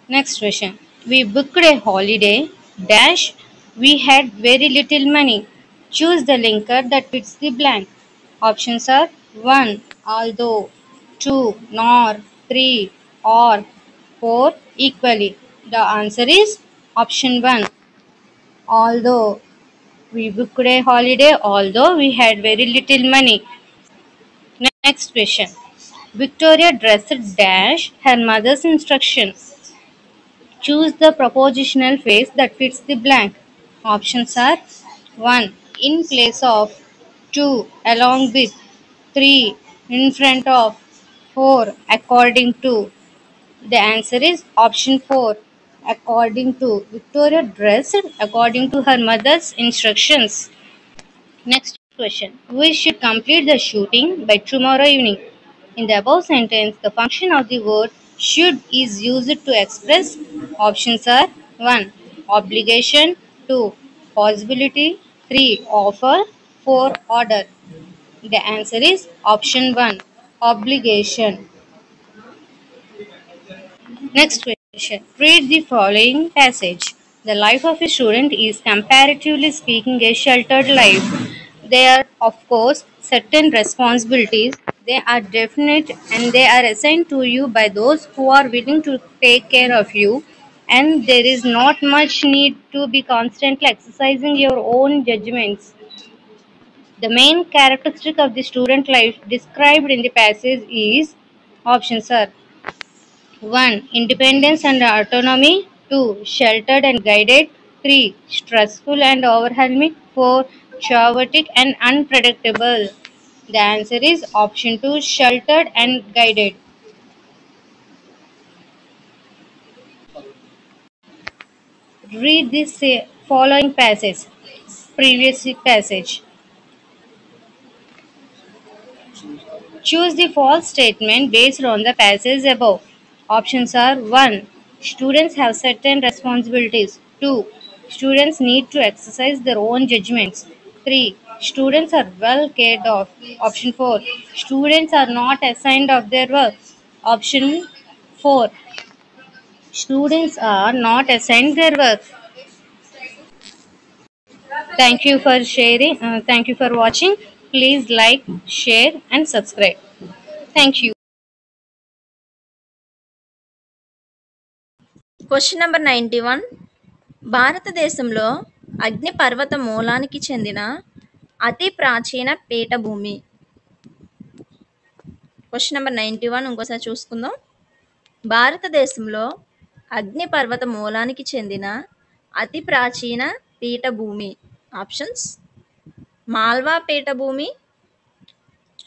Next question. We booked a holiday. Dash. We had very little money. Choose the linker that fits the blank. Options are 1. Although, 2. Nor, 3. Or, 4. Equally. The answer is option 1. Although. We booked a holiday although we had very little money. Next question. Victoria dressed dash her mother's instructions. Choose the propositional phrase that fits the blank. Options are 1. In place of, 2. Along with, 3. In front of, 4. According to. The answer is option 4. According to. Victoria dressed according to her mother's instructions. Next question. We should complete the shooting by tomorrow evening. In the above sentence, the function of the word should is used to express. Options are 1. Obligation, 2. Possibility, 3. Offer, 4. Order. The answer is option 1. Obligation. Next question. Read the following passage. The life of a student is, comparatively speaking, a sheltered life. There are, of course, certain responsibilities. They are definite and they are assigned to you by those who are willing to take care of you. And there is not much need to be constantly exercising your own judgments. The main characteristic of the student life described in the passage is options are 1. Independence and autonomy. 2. Sheltered and guided. 3. Stressful and overwhelming. 4. Chaotic and unpredictable. The answer is option 2. Sheltered and guided. Read this following passage. Previous passage. Choose the false statement based on the passage above. Options are 1. Students have certain responsibilities. 2. Students need to exercise their own judgments. 3. Students are well cared of. Option 4. Students are not assigned of their work. Option 4. Students are not assigned their work. Thank you for sharing. Thank you for watching. Please like, share, and subscribe. Thank you. Question number 91. భారతదేశంలో అగ్నిపర్వత మూలానికి చెందిన అతి ప్రాచీన పీఠభూమి. Question number 91 ఇంకోసారి చూసుకుందాం. భారతదేశంలో అగ్నిపర్వత మూలానికి చెందిన అతి ప్రాచీన పీఠభూమి. ఆప్షన్స్: మాల్వా పీఠభూమి,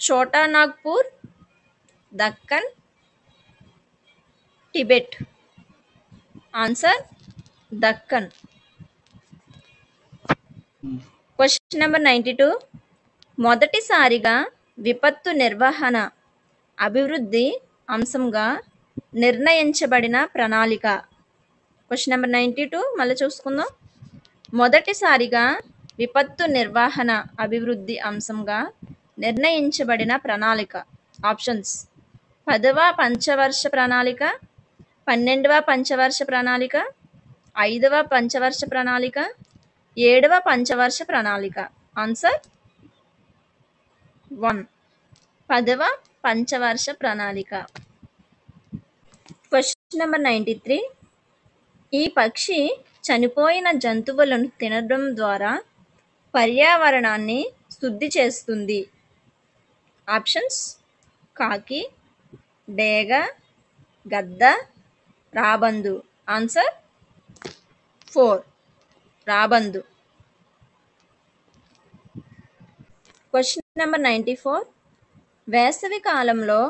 చోటా Nagpur, Deccan, Tibet. Answer Deccan. Question number 92. మొదటిసారిగా విపత్తు నిర్వహణ అభివృద్ధి అంశంగా నిర్ణయించబడిన ప్రణాళిక. క్వశ్చన్ నెంబర్ 92 మళ్ళీ చూసుకుందాం. మొదటిసారిగా విపత్తు నిర్వహణ అభివృద్ధి అంశంగా నిర్ణయించబడిన ప్రణాళిక. ఆప్షన్స్: 10వ పంచవర్ష ప్రణాళిక, 12వ పంచవర్ష ప్రణాళిక, 5వ పంచవర్ష ప్రణాళిక, 7వ పంచవర్ష ప్రణాళిక. ఆన్సర్ 1. 10వ పంచవర్ష ప్రణాళిక. Question number 93. ఈ పక్షి చనిపోయిన జంతువులను తినడం ద్వారా పర్యావరణాన్ని శుద్ధి చేస్తుంది. ఆప్షన్స్: కాకి, డేగ, గద్ద, రాబందు. ఆన్సర్ 4, రాబందు. Question number 94. వేసవి కాలంలో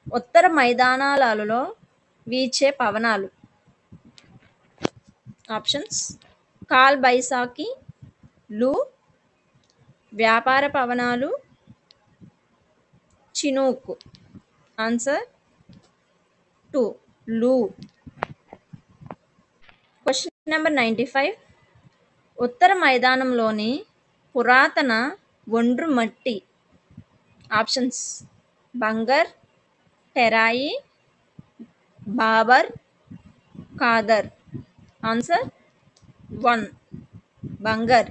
ఉత్తర మైదానాలలో వీచే పవనాలు. ఆప్షన్స్: కాల్ బైసాకి, లూ, వ్యాపార పవనాలు, చినూక్. ఆన్సర్ 2, లూ. Question number 95. ఉత్తర మైదానంలోని పురాతన ఒండ్రు మట్టి. Options: Bhangar, Terai, Bhabar, Khadar. Answer 1, Bhangar.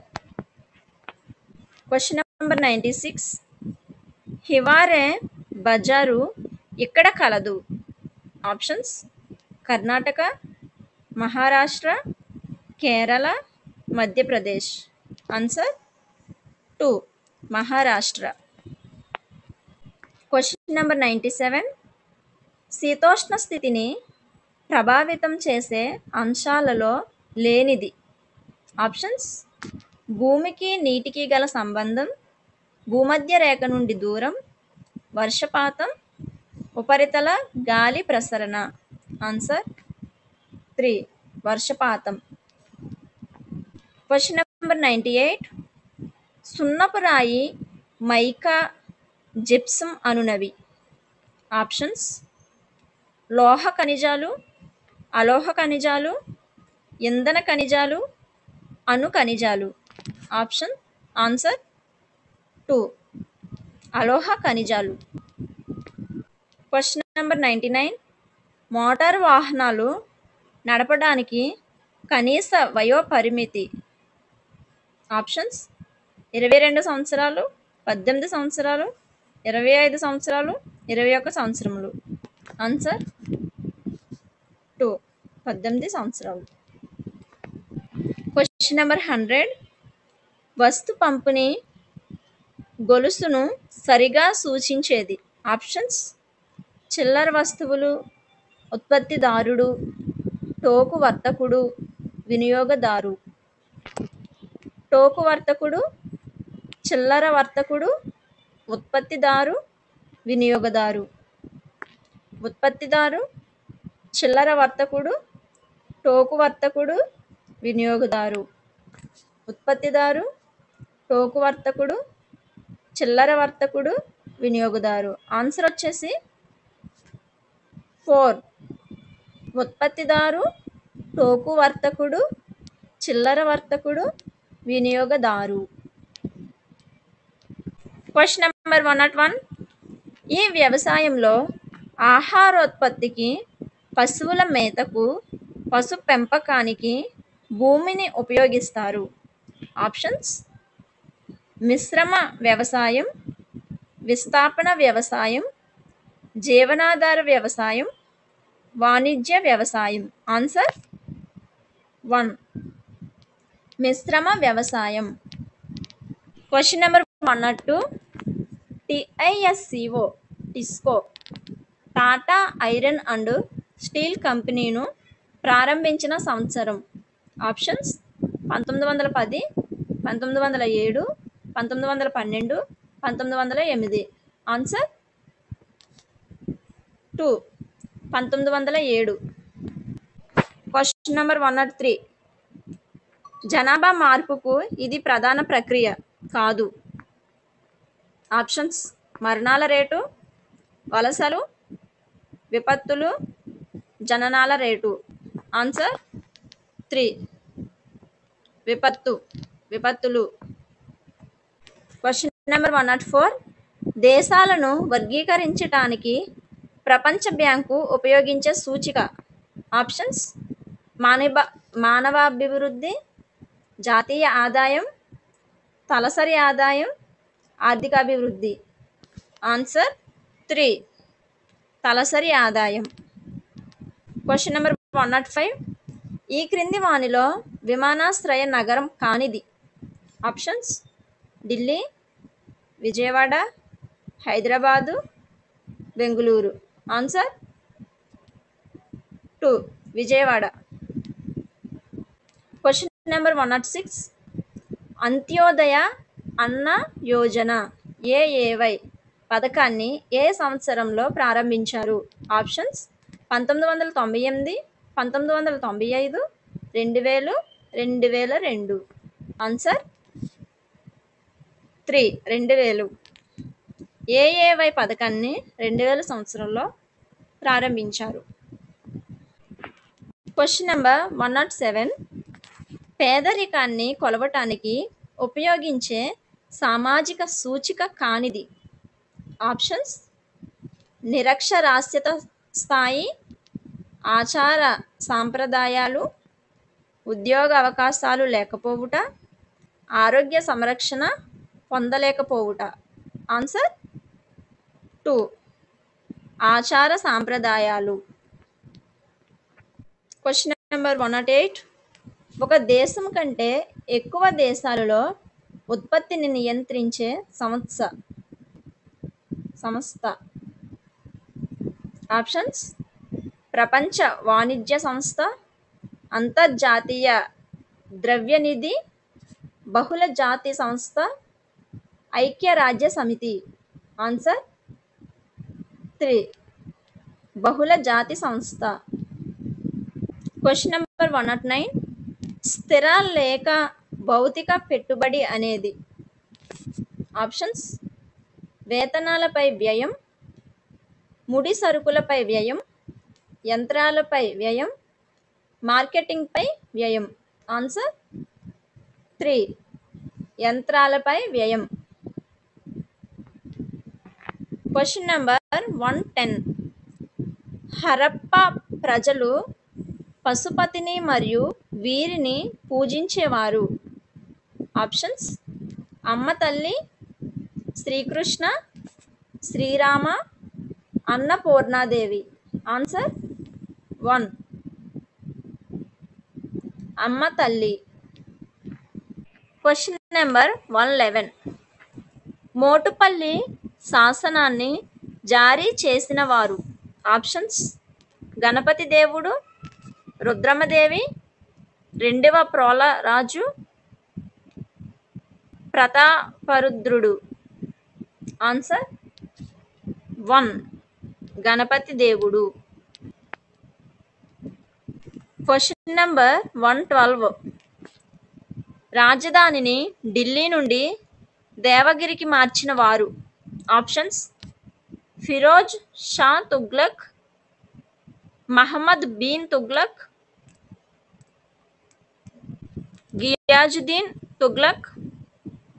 Question number 96. Hiware Bazar ఇక్కడ కలదు. Options: Karnataka, Maharashtra, Kerala, Madhya Pradesh. Answer 2, Maharashtra. Question number 97. శీతోష్ణ స్థితిని ప్రభావితం చేసే అంశాలలో లేనిది. ఆప్షన్స్: భూమికి నీటికి గల సంబంధం, భూమధ్య రేఖ నుండి దూరం, వర్షపాతం, ఉపరితల గాలి ప్రసరణ. ఆన్సర్ 3, వర్షపాతం. Question number 98. సున్నపు రాయి, మైకా, జిప్సం అనునవి. ఆప్షన్స్: లోహ ఖనిజాలు, అలోహ ఖనిజాలు, ఇంధన ఖనిజాలు, అణు ఖనిజాలు. ఆన్సర్ 2, అలోహ ఖనిజాలు. Question number 99. మోటారు వాహనాలు నడపడానికి కనీస వయో పరిమితి. ఆప్షన్స్: 22 సంవత్సరాలు, 18 సంవత్సరాలు, 25 సంవత్సరాలు, 21 సంవత్సరములు. ఆన్సర్ 2, 18 సంవత్సరాలు. Question number 100. వస్తు పంపిణీ గొలుసును సరిగా సూచించేది. ఆప్షన్స్: చిల్లర వస్తువులు, ఉత్పత్తిదారుడు, టోకు వర్తకుడు, వినియోగదారు. టోకు వర్తకుడు, చిల్లర వర్తకుడు, ఉత్పత్తిదారు, వినియోగదారు. ఉత్పత్తిదారు, చిల్లర వర్తకుడు, టోకు వర్తకుడు, వినియోగదారు. ఉత్పత్తిదారు, టోకు వర్తకుడు, చిల్లర వర్తకుడు, వినియోగదారు. ఆన్సర్ వచ్చేసి 4, ఉత్పత్తిదారు, టోకు వర్తకుడు, చిల్లర వర్తకుడు, వినియోగదారు. Question number 101. ఈ వ్యవసాయంలో ఆహారోత్పత్తికి, పశువుల మేతకు, పశు పెంపకానికి భూమిని ఉపయోగిస్తారు. ఆప్షన్స్: మిశ్రమ వ్యవసాయం, విస్థాపన వ్యవసాయం, జీవనాధార వ్యవసాయం, వాణిజ్య వ్యవసాయం. ఆన్సర్ 1, మిశ్రమ వ్యవసాయం. Question number 102. TISCO Tata iron and steel కంపెనీను ప్రారంభించిన సంవత్సరం. ఆప్షన్స్: 1910, 1907, 1912, 1908. ఆన్సర్ 2, 1907. Question number 103. జనాభా మార్పుకు ఇది ప్రధాన ప్రక్రియ కాదు. ఆప్షన్స్: మరణాల రేటు, వలసలు, విపత్తులు, జననాల రేటు. ఆన్సర్ 3, విపత్తులు. Question number 104. దేశాలను వర్గీకరించడానికి ప్రపంచ బ్యాంకు ఉపయోగించే సూచిక. ఆప్షన్స్: మానవాభివృద్ధి, జాతీయ ఆదాయం, తలసరి ఆదాయం, ఆర్థికాభివృద్ధి. ఆన్సర్ 3, తలసరి ఆదాయం. Question number 105. ఈ క్రింది వానిలో విమానాశ్రయ నగరం కానిది. Options: Delhi, Vijayawada, Hyderabad, Bengaluru. Answer 2, Vijayawada. Question number 106. Antyodaya అన్న యోజన ఏఏవై పథకాన్ని ఏ సంవత్సరంలో ప్రారంభించారు? ఆప్షన్స్: 1998, 1995, 2000, 2002. ఆన్సర్ 3, 2000. ఏఏవై పథకాన్ని 2000 సంవత్సరంలో ప్రారంభించారు. Question number 107. పేదరికాన్ని కొలవటానికి ఉపయోగించే సామాజిక సూచిక కానిది. ఆప్షన్స్: నిరక్షరాస్యత స్థాయి, ఆచార సాంప్రదాయాలు, ఉద్యోగ అవకాశాలు లేకపోవుట, ఆరోగ్య సంరక్షణ పొందలేకపోవుట. ఆన్సర్ 2, ఆచార సాంప్రదాయాలు. Question number 108. ఒక దేశం కంటే ఎక్కువ దేశాలలో ఉత్పత్తిని నియంత్రించే సంస్థ. ఆప్షన్స్: ప్రపంచ వాణిజ్య సంస్థ, అంతర్జాతీయ ద్రవ్యనిధి, బహుళ జాతి సంస్థ, ఐక్యరాజ్య సమితి. ఆన్సర్ 3, బహుళ జాతి సంస్థ. Question number 109. స్థిర లేక భౌతిక పెట్టుబడి అనేది. ఆప్షన్స్: వేతనాలపై వ్యయం, ముడి సరుకులపై వ్యయం, యంత్రాలపై వ్యయం, మార్కెటింగ్పై వ్యయం. ఆన్సర్ 3, యంత్రాలపై వ్యయం. Question number 110. హరప్పా ప్రజలు పశుపతిని మరియు వీరిని పూజించేవారు. ఆప్షన్స్: అమ్మ తల్లి, శ్రీకృష్ణ, శ్రీరామ, అన్నపూర్ణాదేవి. ఆన్సర్ 1, అమ్మ తల్లి. Question number 111. మోటుపల్లి శాసనాన్ని జారీ చేసిన వారు. ఆప్షన్స్: గణపతి దేవుడు, రుద్రమదేవి, రెండవ ప్రోల రాజు, ప్రతాపరుద్రుడు. ఆన్సర్ 1, గణపతి దేవుడు. Question number 112. రాజధానిని ఢిల్లీ నుండి దేవగిరికి మార్చిన వారు. Options: Firoz Shah Tughlaq, Muhammad bin Tughlaq, Ghiyasuddin Tughlaq,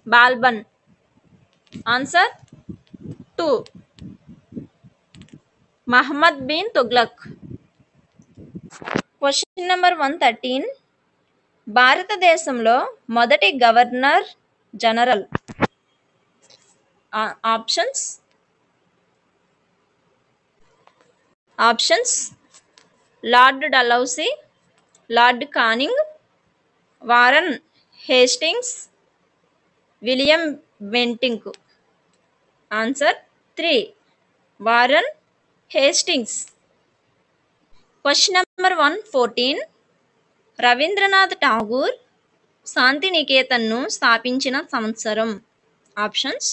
Balban. Answer 2, Muhammad bin Tughlaq. Question number 113. భారతదేశంలో మొదటి governor general. Options: lord Dalhousie, lord Canning, Warren Hastings, William Bentinck. Answer 3, Warren Hastings. Question number 114. Rabindranath Tagore శాంతినికేతన్ను స్థాపించిన సంవత్సరం. ఆప్షన్స్: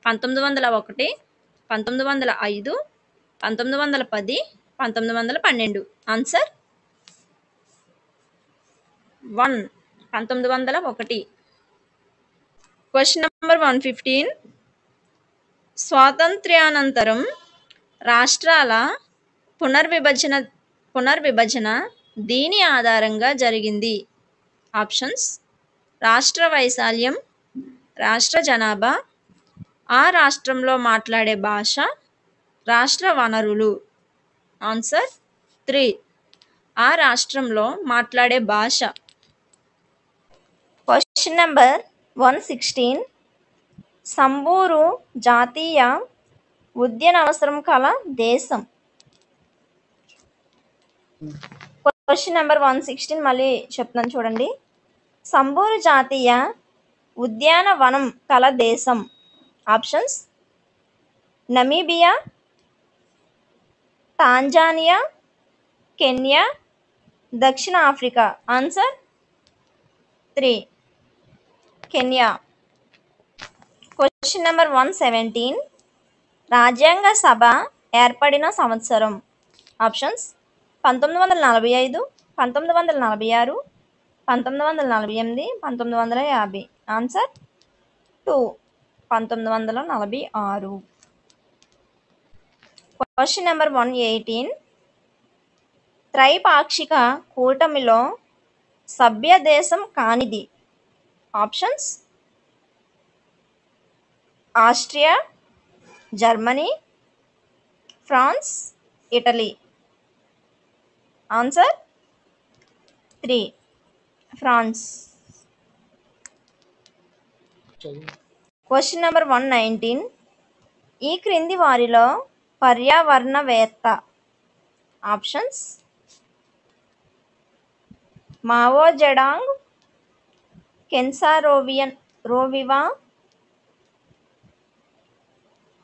1901, 1905, 1910, 1912. ఆన్సర్ 1, 1901. Question number 115. స్వాతంత్ర్యానంతరం రాష్ట్రాల పునర్విభజన దీని ఆధారంగా జరిగింది. ఆప్షన్స్: రాష్ట్ర వైశాల్యం, రాష్ట్ర జనాభా, ఆ రాష్ట్రంలో మాట్లాడే భాష, రాష్ట్ర వనరులు. ఆన్సర్ 3, ఆ రాష్ట్రంలో మాట్లాడే భాష. Question number 116. సంబూరు జాతీయ ఉద్యానవనం కల దేశం. క్వశ్చన్ నెంబర్ 116 మళ్ళీ చెప్తున్నాను చూడండి. సంబూరు జాతీయ ఉద్యానవనం కల దేశం. ఆప్షన్స్: నమీబియా, టాంజానియా, కెన్యా, దక్షిణ Africa. Answer 3 Kenya. Question number 117 రాజ్యాంగ సభ ఏర్పడిన సంవత్సరం. ఆప్షన్స్: 1945, 1946, 1948, 1950. ఆన్సర్ 2 1946. క్వశ్చన్ నెంబర్ 118 త్రైపాక్షిక కూటమిలో సభ్య దేశం కానిది. Options: Austria, Germany, France, Italy. Answer 3 France. Question number 119 ఈ క్రింది వారిలో పర్యావరణవేత్త. Options: Mao Zedong, Saro-Wiwa,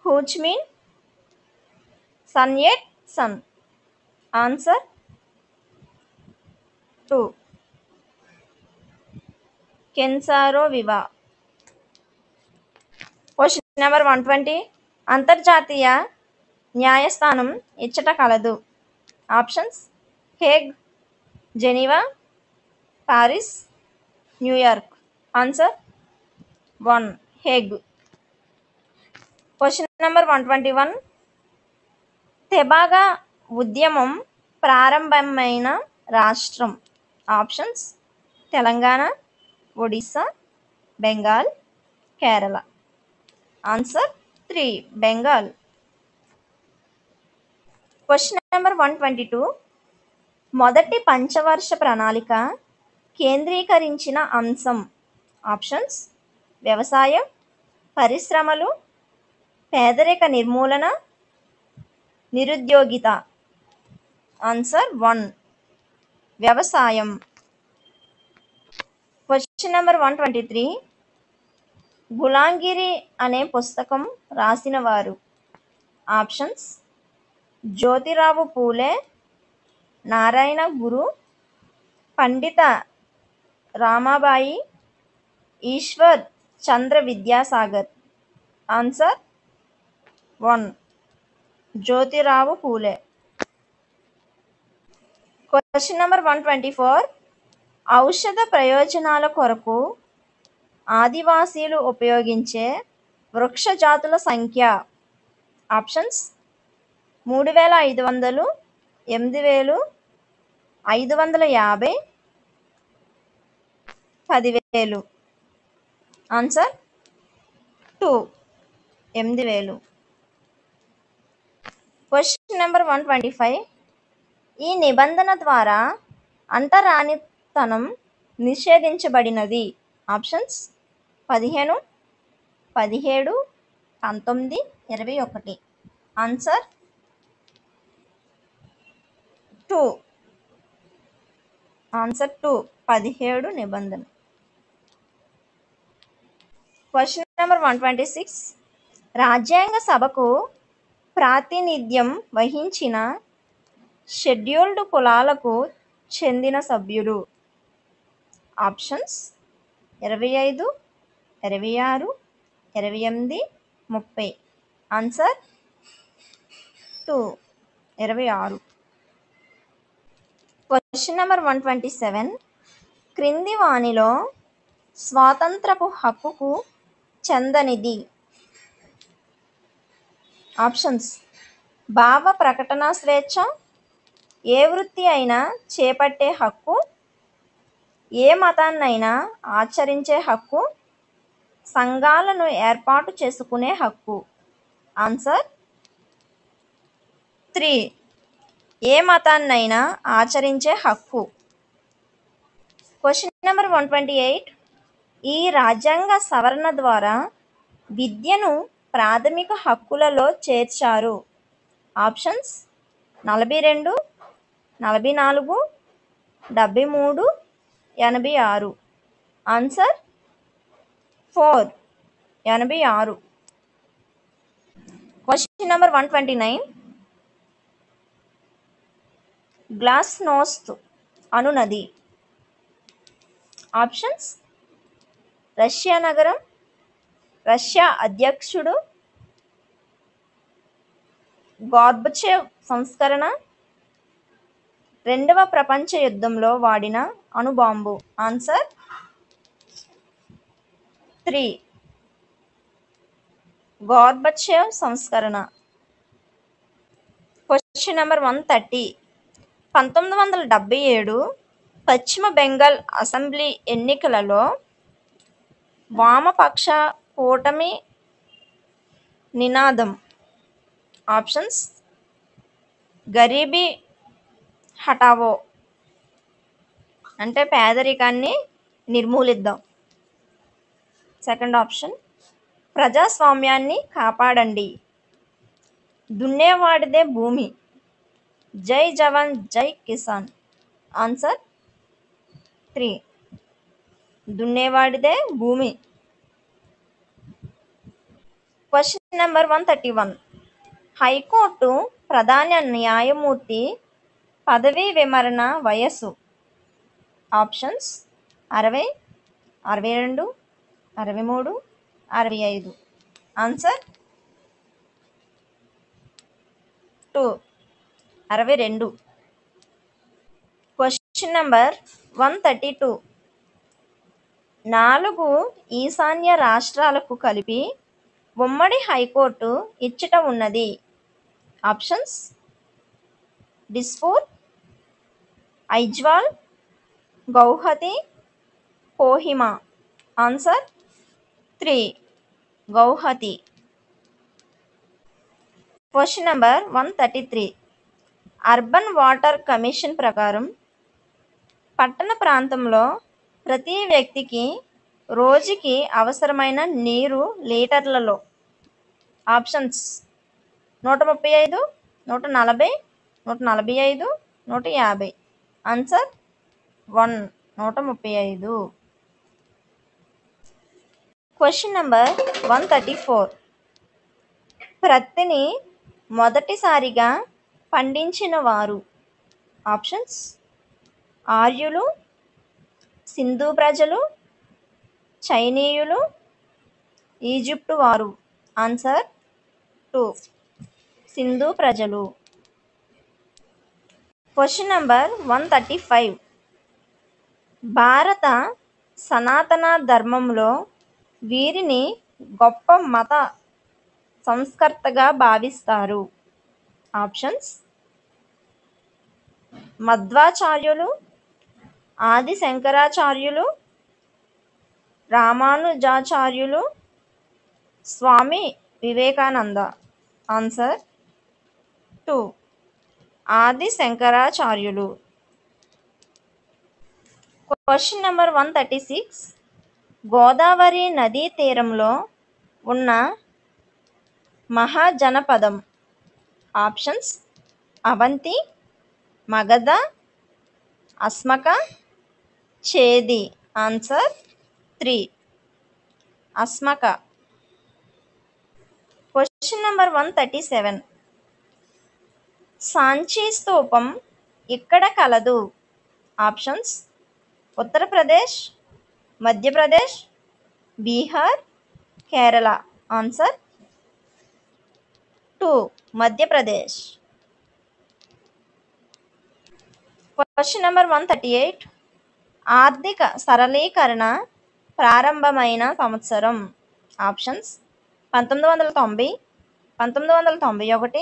Ho Chi Minh, Sun Yat Sen. Answer 2 Ken Saro-Wiwa. Question number 120 అంతర్జాతీయ న్యాయస్థానం ఇచ్చట కలదు. Options: Hague, Geneva, Paris, New York. Answer 1 Hague. Question number 121 తెబాగా ఉద్యమం ప్రారంభమైన రాష్ట్రం. Options: Telangana, Odisha, Bengal, Kerala. Answer 3 Bengal. Question number 122 మొదటి పంచవర్ష ప్రణాళిక కేంద్రీకరించిన అంశం. ఆప్షన్స్: వ్యవసాయం, పరిశ్రమలు, పేదరిక నిర్మూలన, నిరుద్యోగిత. ఆన్సర్ 1 వ్యవసాయం. క్వశ్చన్ నెంబర్ 123 గులాంగిరి అనే పుస్తకం రాసిన వారు. ఆప్షన్స్: జ్యోతిరావు పూలే, నారాయణ గురు, పండిత రామాబాయి, ఈశ్వర్ చంద్ర Vidyasagar. Answer 1 Jyotirao Phule. Question number 124 ఔషధ ప్రయోజనాల కొరకు ఆదివాసీలు ఉపయోగించే వృక్ష జాతుల సంఖ్య. ఆప్షన్స్: 3500, 8000, 550, 10,000. ఆన్సర్ 2 8000. క్వశ్చన్ నెంబర్ 125 ఈ నిబంధన ద్వారా అంటరానితనం నిషేధించబడినది. ఆప్షన్స్: 15, 17, 19, 21. ఆన్సర్ 2 17 నిబంధన. క్వశ్చన్ నెంబర్ 126 రాజ్యాంగ సభకు ప్రాతినిధ్యం వహించిన షెడ్యూల్డ్ కులాలకు చెందిన సభ్యులు. ఆప్షన్స్: 25, 26, 28, 30. ఆన్సర్ 2 26. క్వశ్చన్ నెంబర్ 127 క్రింది వానిలో స్వాతంత్రపు హక్కుకు చెందనిది. ఆప్షన్స్: భావ ప్రకటన స్వేచ్ఛ, ఏ వృత్తి అయినా చేపట్టే హక్కు, ఏ మతాన్నైనా ఆచరించే హక్కు, సంఘాలను ఏర్పాటు చేసుకునే హక్కు. ఆన్సర్ 3 ఏ మతాన్నైనా ఆచరించే హక్కు. క్వశ్చన్ నెంబర్ 128 ఈ రాజ్యాంగ సవరణ ద్వారా విద్యను ప్రాథమిక హక్కులలో చేర్చారు. Options: 42, 44, 73, 86. Answer 4, 86. Question number 129. Glasnost అను నది. ఆప్షన్స్: రష్యా నగరం, రష్యా అధ్యక్షుడు, గార్బచేవ్ సంస్కరణ, రెండవ ప్రపంచ యుద్ధంలో వాడిన అణుబాంబు. ఆన్సర్ 3, గార్బచేవ్ సంస్కరణ. Question number 130. 1977 పశ్చిమ బెంగాల్ అసెంబ్లీ ఎన్నికలలో వామపక్ష కూటమి నినాదం. ఆప్షన్స్: గరీబీ హఠావో అంటే పేదరికాన్ని నిర్మూలిద్దాం. సెకండ్ ఆప్షన్: ప్రజాస్వామ్యాన్ని కాపాడండి, దున్నేవాడిదే భూమి, జై జవాన్ జై కిసాన్. ఆన్సర్ 3, దున్నేవాడిదే భూమి. Question number 131. హైకోర్టు ప్రధాన న్యాయమూర్తి పదవీ విరమణ వయస్సు. ఆప్షన్స్: 60, 62, 63, 65. ఆన్సర్ 2, 62. Question number 132. 4 ఈశాన్య రాష్ట్రాలకు కలిపి ఉమ్మడి హైకోర్టు ఇచ్చట ఉన్నది. Options: Dispur, Aizawl, Guwahati, Kohima. Answer 3, Guwahati. Question number 133. Urban water commission ప్రకారం పట్టణ ప్రాంతంలో ప్రతి వ్యక్తికి రోజుకి అవసరమైన నీరు లీటర్లలో. ఆప్షన్స్: 135, 140, 145, 150. ఆన్సర్ 1, 135. Question number 134. ప్రత్తిని మొదటిసారిగా పండించిన వారు. ఆప్షన్స్: ఆర్యులు, సింధు ప్రజలు, చైనీయులు, ఈజిప్టు వారు. ఆన్సర్ 2, సింధు ప్రజలు. Question number 135. భారత సనాతన ధర్మంలో వీరిని గొప్ప మత సంస్కర్తగా భావిస్తారు. ఆప్షన్స్: మధ్వాచార్యులు, ఆది శంకరాచార్యులు, రామానుజాచార్యులు, స్వామి వివేకానంద. ఆన్సర్ 2, ఆది శంకరాచార్యులు. Question number 136. గోదావరి నదీ తీరంలో ఉన్న మహాజనపదం. Options: Avanti, Magadha, Asmaka, Chedi. Answer 3, Asmaka. Question number 137. Sanchi స్తూపం ఇక్కడ కలదు. Options: Uttar Pradesh, Madhya Pradesh, Bihar, Kerala. Answer 2, Madhya Pradesh. Question number 138. ఆర్థిక సరళీకరణ ప్రారంభమైన సంవత్సరం. ఆప్షన్స్: 1990, 1991,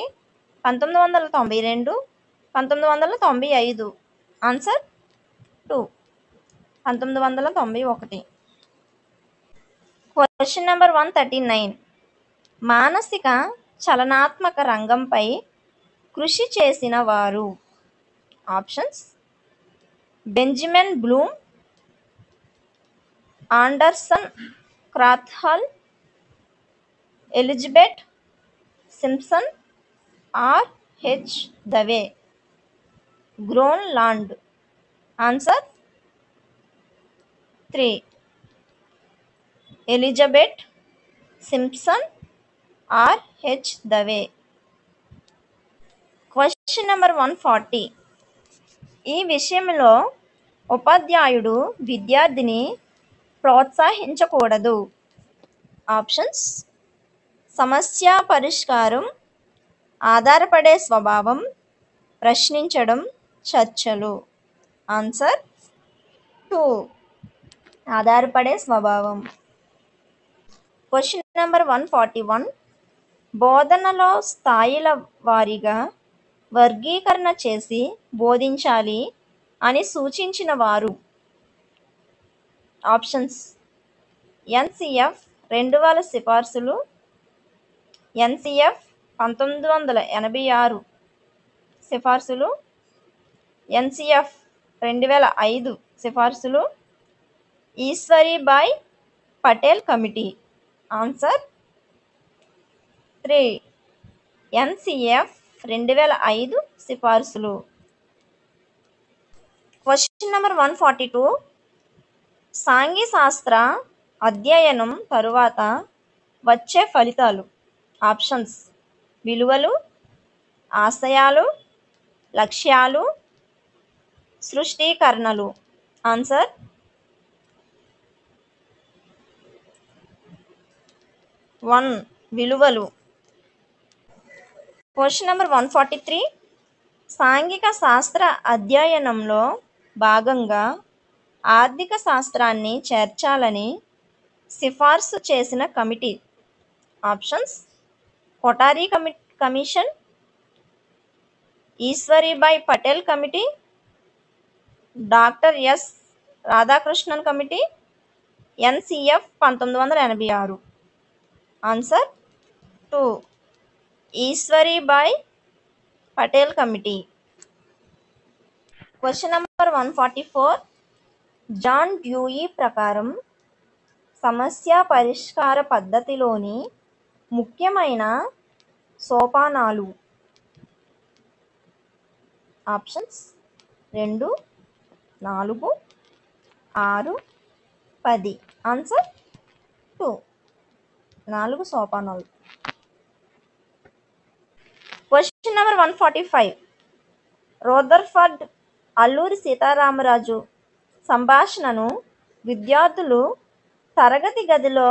1992, 1995. ఆన్సర్ 2, 1991. Question number 139. మానసిక చలనాత్మక రంగంపై కృషి చేసిన వారు. Options: Benjamin Bloom, Anderson Krathwohl, Elizabeth Simpson, R H Dave. Gronlund. Answer 3. Elizabeth Simpson R H Dave. Question number 140. ఈ విషయంలో ఉపాధ్యాయుడు విద్యార్థిని ప్రోత్సహించకూడదు. ఆప్షన్స్: సమస్య పరిష్కారం, ఆధారపడే స్వభావం, ప్రశ్నించడం, చర్చలు. ఆన్సర్ 2. ఆధారపడే స్వభావం. Question number 141. బోధనలో స్థాయిల వారీగా వర్గీకరణ చేసి బోధించాలి అని సూచించిన వారు. ఆప్షన్స్: ఎన్సిఎఫ్ 2000 సిఫార్సులు, ఎన్సిఎఫ్ 1986 సిఫార్సులు, ఎన్సిఎఫ్ 2005 సిఫార్సులు, Eswaribai Patel committee. Answer 3. NCF 2005 సిఫార్సులు. Question number 142. సాంఘికశాస్త్ర అధ్యయనం తరువాత వచ్చే ఫలితాలు. ఆప్షన్స్: విలువలు, ఆశయాలు, లక్ష్యాలు, సృష్టీకరణలు. ఆన్సర్ 1. విలువలు. Question number 143. సాంఘిక శాస్త్ర అధ్యయనంలో భాగంగా ఆర్థిక శాస్త్రాన్ని చేర్చాలని సిఫార్సు చేసిన committee. Options: Kothari commission, Ishwaribai Patel committee, doctor S Radhakrishnan committee, NCF 1986. Answer 2. Ishwaribai Patel committee. Question number 144. John Dewey ప్రకారం సమస్య పరిష్కార పద్ధతిలోని ముఖ్యమైన సోపానాలు. ఆప్షన్స్: 2, 4, 6, 10. ఆన్సర్ 2. 4 సోపానాలు. Question number 145. Rutherford Alluri Sitaramaraju సంభాషణను విద్యార్థులు తరగతి గదిలో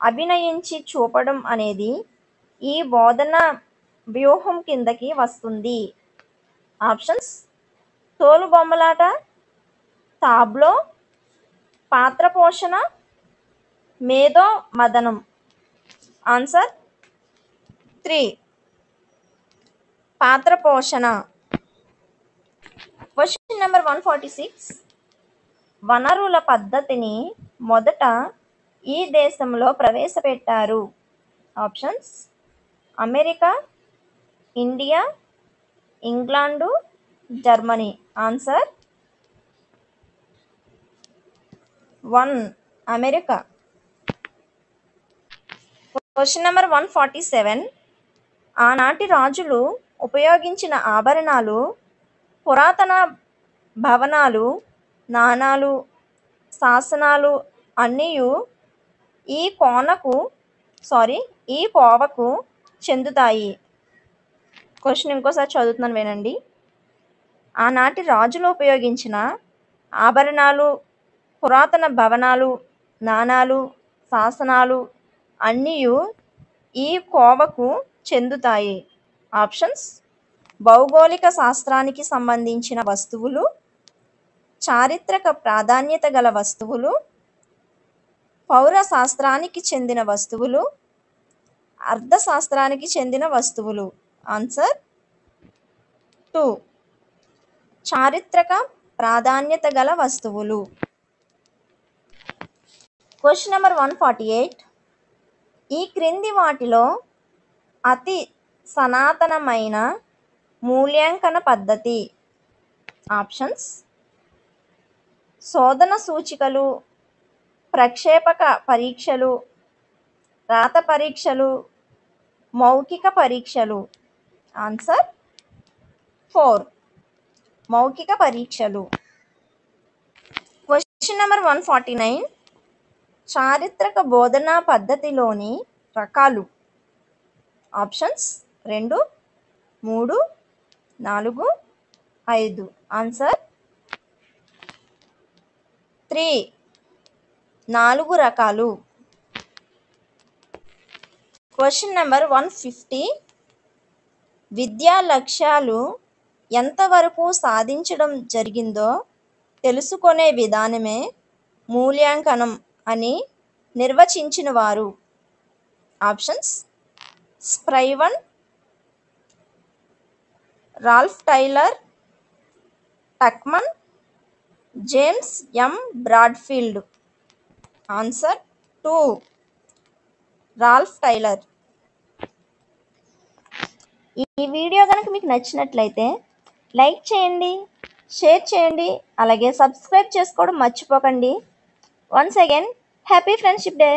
అభినయించి చూపడం అనేది ఈ బోధన వ్యూహం కిందకి వస్తుంది. ఆప్షన్స్: తోలుబొమ్మలాట, తాబ్లో, పాత్ర పోషణ, మేధో మదనం. ఆన్సర్ 3. పాత్ర పోషణ. Question number 146. వనరుల పద్ధతిని మొదట ఈ దేశంలో ప్రవేశపెట్టారు. Options: America, India, England, Germany. Answer 1. America. Question number 147. ఆనాటి రాజులు ఉపయోగించిన ఆభరణాలు, పురాతన భవనాలు, నాణాలు, శాసనాలు అన్నీయు ఈ కోవకు చెందుతాయి. క్వశ్చన్ ఇంకోసారి చదువుతున్నాను వినండి. ఆనాటి రాజులు ఉపయోగించిన ఆభరణాలు, పురాతన భవనాలు, నాణాలు, శాసనాలు అన్నీయు ఈ కోవకు చెందుతాయి. ఆప్షన్స్: భౌగోళిక శాస్త్రానికి సంబంధించిన వస్తువులు, చారిత్రక ప్రాధాన్యత గల వస్తువులు, పౌర శాస్త్రానికి చెందిన వస్తువులు, అర్థశాస్త్రానికి చెందిన వస్తువులు. ఆన్సర్ 2. చారిత్రక ప్రాధాన్యత గల వస్తువులు. Question number 148. ఈ క్రింది వాటిలో అతి సనాతనమైన మూల్యాంకన పద్ధతి. ఆప్షన్స్: శోధన సూచికలు, ప్రక్షేపక పరీక్షలు, రాత పరీక్షలు, మౌఖిక పరీక్షలు. ఆన్సర్ 4. మౌఖిక పరీక్షలు. Question number 149. చారిత్రక బోధనా పద్ధతిలోని రకాలు. ఆప్షన్స్ 2, 3, 4, 5. ఆన్సర్ 3, 4 రకాలు. Question number 150. విద్యా లక్ష్యాలు ఎంతవరకు సాధించడం జరిగిందో తెలుసుకునే విధానమే మూల్యాంకనం అని నిర్వచించిన వారు. Options Scriven, Ralph Tyler, Tuckman, James M Bradfield. Answer 2, Ralph Tyler. ఈ వీడియో కనుక మీకు నచ్చినట్లయితే లైక్ చేయండి, షేర్ చేయండి, అలాగే సబ్స్క్రైబ్ చేసుకోవడం మర్చిపోకండి. Once again happy friendship day.